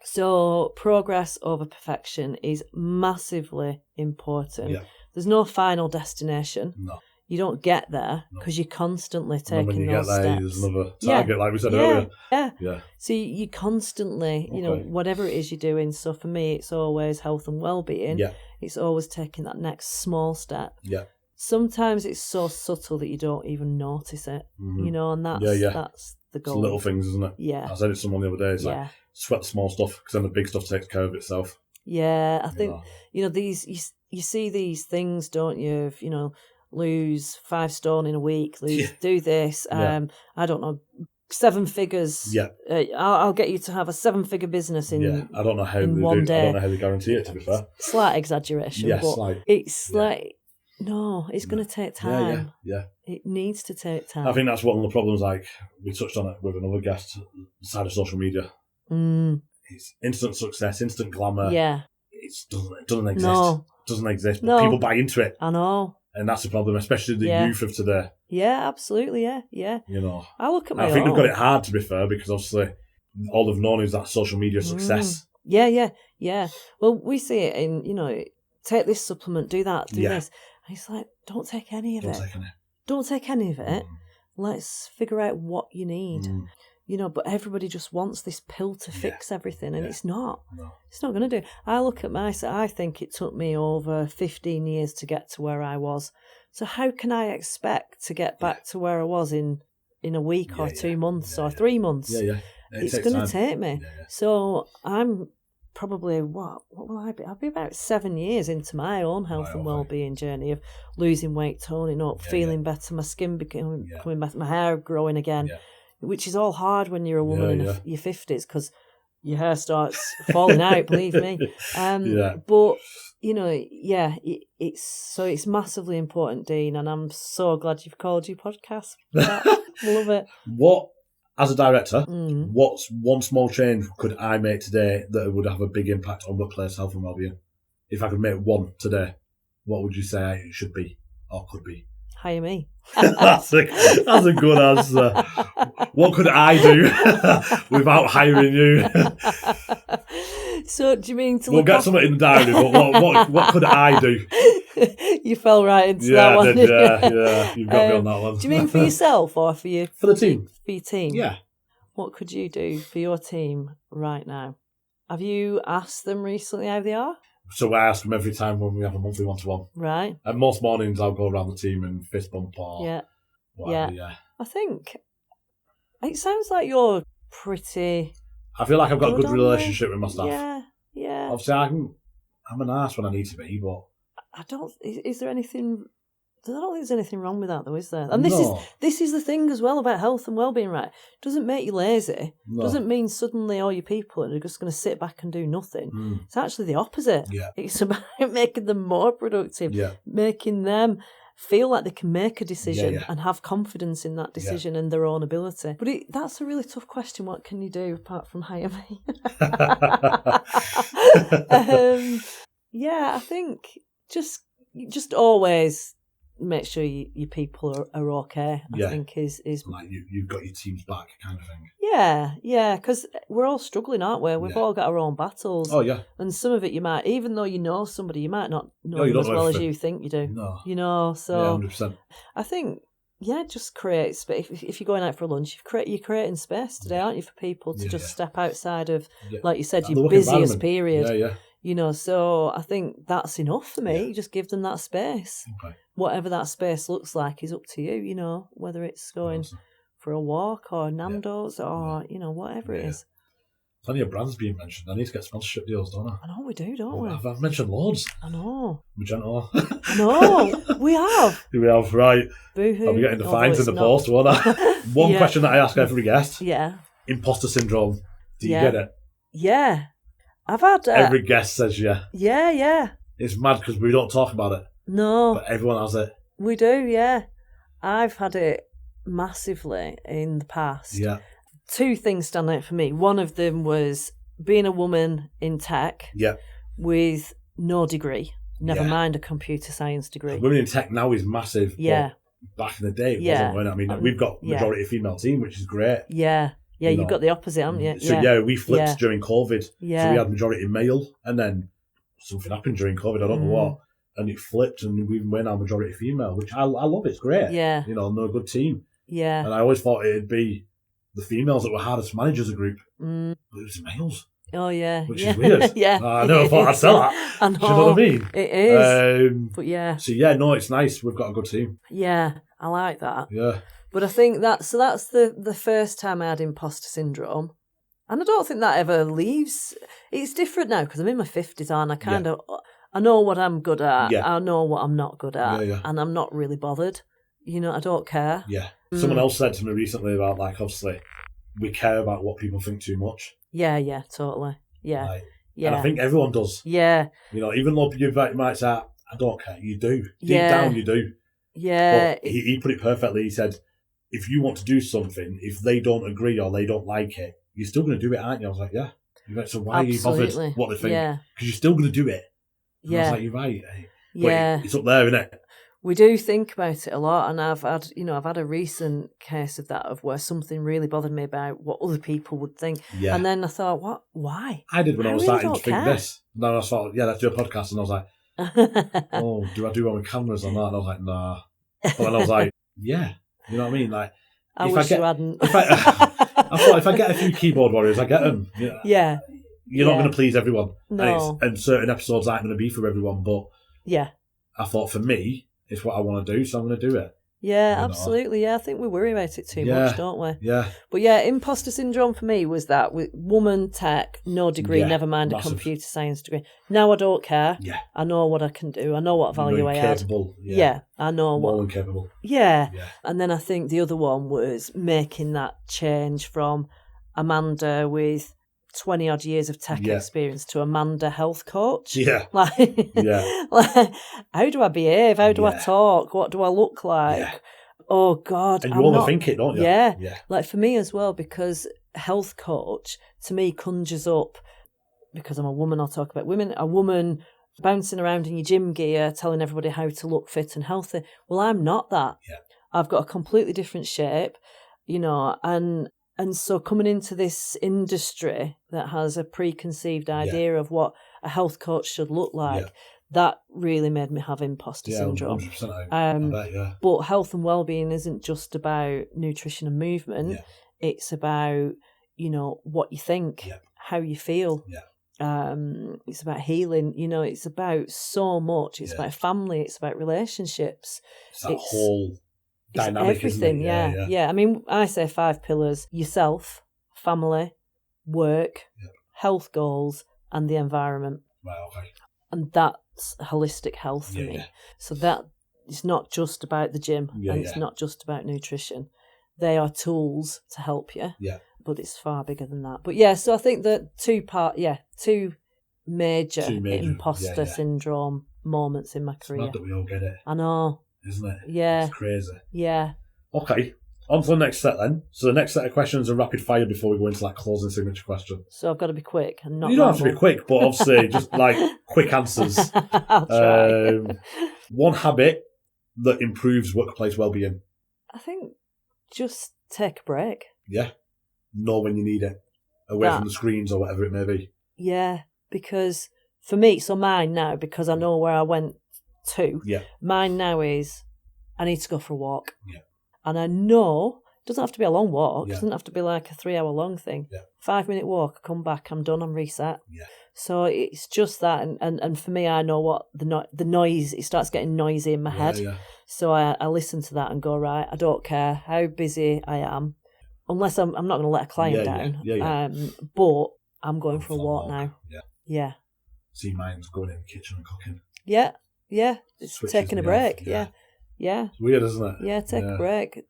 So progress over perfection is massively important. Yeah. There's no final destination. No. You don't get there because you're constantly taking those steps. When you get there, there's another target, like we said earlier. Yeah. So you constantly, you know, whatever it is you're doing. So for me, it's always health and wellbeing. Yeah. It's always taking that next small step. Yeah. Sometimes it's so subtle that you don't even notice it. Mm-hmm. You know, and that's the goal. It's little things, isn't it? Yeah. I said it to someone the other day. It's like sweat the small stuff because then the big stuff takes care of itself. Yeah, I think you know these. You see these things, don't you? You know. Lose 5 stone in a week, do this, I don't know, 7 figures. Yeah. I'll get you to have a 7-figure business in I don't know how in one day. I don't know how they guarantee it, to be fair. Slight exaggeration, but it's like, no, it's going to take time. Yeah. It needs to take time. I think that's one of the problems, like, we touched on it with another guest, the side of social media. It's instant success, instant glamour. Yeah. It doesn't exist. No. It doesn't exist, but people buy into it. I know. And that's the problem, especially the youth of today. Yeah, absolutely, yeah. You know, I look at my I think they've got it hard, to be fair, because obviously all they've known is that social media success. Yeah. Well, we see it in, take this supplement, do that, do this. And it's like, don't take any of it. Don't take any of it. Let's figure out what you need. But everybody just wants this pill to fix everything, and it's not. No. It's not going to do. I look at I think it took me over 15 years to get to where I was. So how can I expect to get back to where I was in a week or 2 months or 3 months? It's going to take me. So I'm probably, what will I be? I'll be about 7 years into my own health and wellbeing journey of losing weight, toning up, feeling better, my skin coming back, my hair growing again, which is all hard when you're a woman in your 50s because your hair starts falling out, believe me. But, it's massively important, Dean, and I'm so glad you've called your podcast. Love it. What, as a director, what's one small change could I make today that would have a big impact on workplace health and wellbeing? If I could make one today, what would you say it should be or could be? Hire me. That's a good answer. What could I do without hiring you? So do you mean to We'll get something in the diary, but what could I do? You fell right into that one. Yeah, you've got me on that one. Do you mean for yourself or for your... For the team. For your team? Yeah. What could you do for your team right now? Have you asked them recently how they are? So I ask them every time when we have a monthly one-to-one. Right. And most mornings I'll go around the team and fist bump or whatever, I think it sounds like you're pretty... I feel like I've got a good relationship with my staff. Yeah. Obviously, I'm an arse when I need to be, but... Is there anything... I don't think there's anything wrong with that, though, is there? And this is the thing as well about health and wellbeing, right? It doesn't make you lazy. No. Doesn't mean suddenly all your people are just going to sit back and do nothing. It's actually the opposite. Yeah. It's about making them more productive, making them feel like they can make a decision and have confidence in that decision and their own ability. But that's a really tough question. What can you do apart from hire me? I think just always make sure your people are okay. I think is like you've got your team's back, kind of thing. Yeah, because we're all struggling, aren't we? We've all got our own battles. Oh yeah. And some of it you might, even though you know somebody, you might not know them as well as you think you do. No. So 100%. I think just create space. If you're going out for lunch, you're creating space today, aren't you, for people to just step outside of, like you said, your busiest period. Yeah. So I think that's enough for me. You just give them that space. Okay. Whatever that space looks like is up to you, whether it's going for a walk or Nando's or, whatever it is. Plenty of brands being mentioned. I need to get sponsorship deals, don't I? I know we do, don't we? I've mentioned loads. I know. Magento. I know. We have. We have, right. Boohoo. I'll be getting the fines in the post, won't I? One question that I ask every guest. Yeah. Imposter syndrome. Do you get it? Yeah. I've had... every guest says yeah. Yeah. It's mad because we don't talk about it. No. But everyone has it. We do, yeah. I've had it massively in the past. Yeah. 2 things stand out for me. One of them was being a woman in tech with no degree, never mind a computer science degree. Women in tech now is massive. Yeah. Back in the day, it wasn't. I mean, we've got majority female team, which is great. Yeah. Yeah, you've got the opposite, haven't you? So, we flipped during COVID. Yeah. So we had majority male, and then something happened during COVID, I don't know what, and it flipped, and we're now majority female, which I love. It's great. Yeah. No good team. Yeah. And I always thought it'd be the females that were hardest to manage as a group, but it was males. Oh, yeah. Which is weird. Yeah. I never thought I'd say that. I know. Do you know what I mean? It is. But So, it's nice. We've got a good team. Yeah, I like that. Yeah. But I think that's the first time I had imposter syndrome. And I don't think that ever leaves. It's different now because I'm in my 50s and I know what I'm good at. Yeah. I know what I'm not good at. And I'm not really bothered. I don't care. Yeah. Someone else said to me recently about, obviously, we care about what people think too much. Yeah, totally. Yeah. And I think everyone does. Yeah. Even though you might say, I don't care, you do. Deep down, you do. Yeah. But he put it perfectly. He said, if you want to do something, if they don't agree or they don't like it, you're still going to do it, aren't you? I was like, yeah. So why are you bothered what they think? Because you're still going to do it. And I was like, you're right. But it's up there, isn't it? We do think about it a lot, and I've had a recent case of that, of where something really bothered me about what other people would think. Yeah. And then I thought, what? Why? I did when I was really starting to think this. And then I thought, let's do a podcast. And I was like, oh, do I do one with cameras or not? And I was like, nah. But then I was like, yeah. You know what I mean? Like, I wish you hadn't. I thought if I get a few keyboard warriors, I get them. Yeah. You're not going to please everyone. No. And certain episodes aren't going to be for everyone. But yeah, I thought for me, it's what I want to do, so I'm going to do it. Yeah, absolutely. Yeah, I think we worry about it too much, don't we? Yeah. But yeah, imposter syndrome for me was that with woman, tech, no degree, never mind a computer science degree. Now I don't care. Yeah. I know what I can do. I know what value I add. Yeah, I know what. More than capable. Yeah. And then I think the other one was making that change from Amanda with 20 odd years of tech experience to Amanda health coach. Yeah. Like, how do I behave? How do I talk? What do I look like? Yeah. Oh God. And you overthink it, don't you? Yeah. Like for me as well, because health coach to me conjures up, because I'm a woman, I'll talk about women, a woman bouncing around in your gym gear, telling everybody how to look fit and healthy. Well, I'm not that. Yeah. I've got a completely different shape, and so coming into this industry that has a preconceived idea of what a health coach should look like, that really made me have imposter syndrome. 100%. I bet, But health and wellbeing isn't just about nutrition and movement. Yeah. It's about, what you think, how you feel. Yeah. It's about healing. It's about so much. It's about family. It's about relationships. It's that whole dynamic, everything, isn't it? Yeah. I mean, I say 5 pillars: yourself, family, work, health goals, and the environment. Right, okay. And that's holistic health for me. Yeah. So that it's not just about the gym, and it's not just about nutrition. They are tools to help you. Yeah. But it's far bigger than that. But so I think that two major imposter syndrome moments in my career. It's mad that we all get it. I know. Isn't it? Yeah. It's crazy. Yeah. Okay. On to the next set then. So the next set of questions are rapid fire before we go into that closing signature question. So I've got to be quick and not. You don't have to be quick, but obviously just like quick answers. I'll try. One habit that improves workplace well-being. I think just take a break. Yeah. Know when you need it. Away from the screens or whatever it may be. Yeah. Because for me, so mine now, because I know where I went to. Yeah. Mine now is I need to go for a walk. Yeah. And I know it doesn't have to be a long walk. It doesn't have to be like a 3-hour long thing. Yeah. 5-minute walk, I come back, I'm done, I'm reset. Yeah. So it's just that, and for me, I know what the noise. It starts getting noisy in my head. Yeah. So I listen to that and go, right, I don't care how busy I am, unless I'm not going to let a client down. Yeah. But I'm going for a walk now. Yeah. Yeah. See, mine's going in the kitchen and cooking. Yeah. Yeah. It's taking a break. Yeah. Yeah. It's weird, isn't it? Yeah, take a break.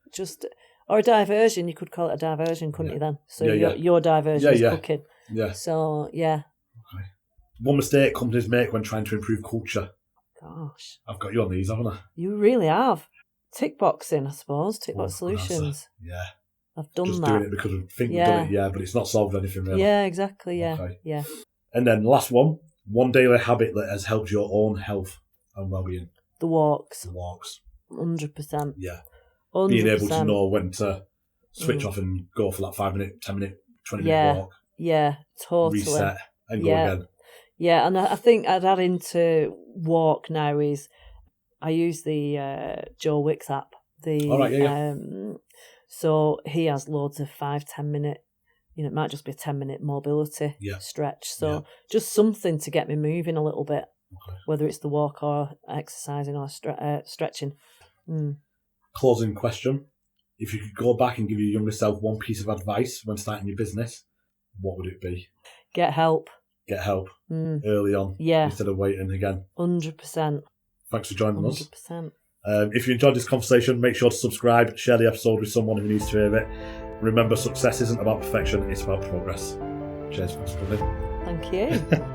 Or a diversion. You could call it a diversion, couldn't you then? So your diversion is cooking. Yeah. So, yeah. Okay. One mistake companies make when trying to improve culture. Gosh. I've got you on these, haven't I? You really have. Tick boxing, I suppose. Tick box solutions. Yeah. I've done just that. Just doing it because we think we've done it, but it's not solved anything really. Yeah, exactly, yeah. Okay. Yeah. And then last one daily habit that has helped your own health and well-being. The walks. 100%. Yeah. 100%. Being able to know when to switch off and go for that 5-minute, 10-minute, 20-minute walk. Yeah, totally. Reset and go again. Yeah, and I think I'd add into walk now is I use the Joe Wicks app. So he has loads of 5-10 minute, it might just be a 10-minute mobility stretch. So just something to get me moving a little bit, whether it's the walk or exercising or stretching. Closing question. If you could go back and give your younger self one piece of advice when starting your business, what would it be? Get help. Get help early on instead of waiting again. 100%. Thanks for joining 100%. us. If you enjoyed this conversation, make sure to subscribe, share the episode with someone who needs to hear it. Remember, success isn't about perfection, it's about progress. Cheers, thanks for coming. Thank you.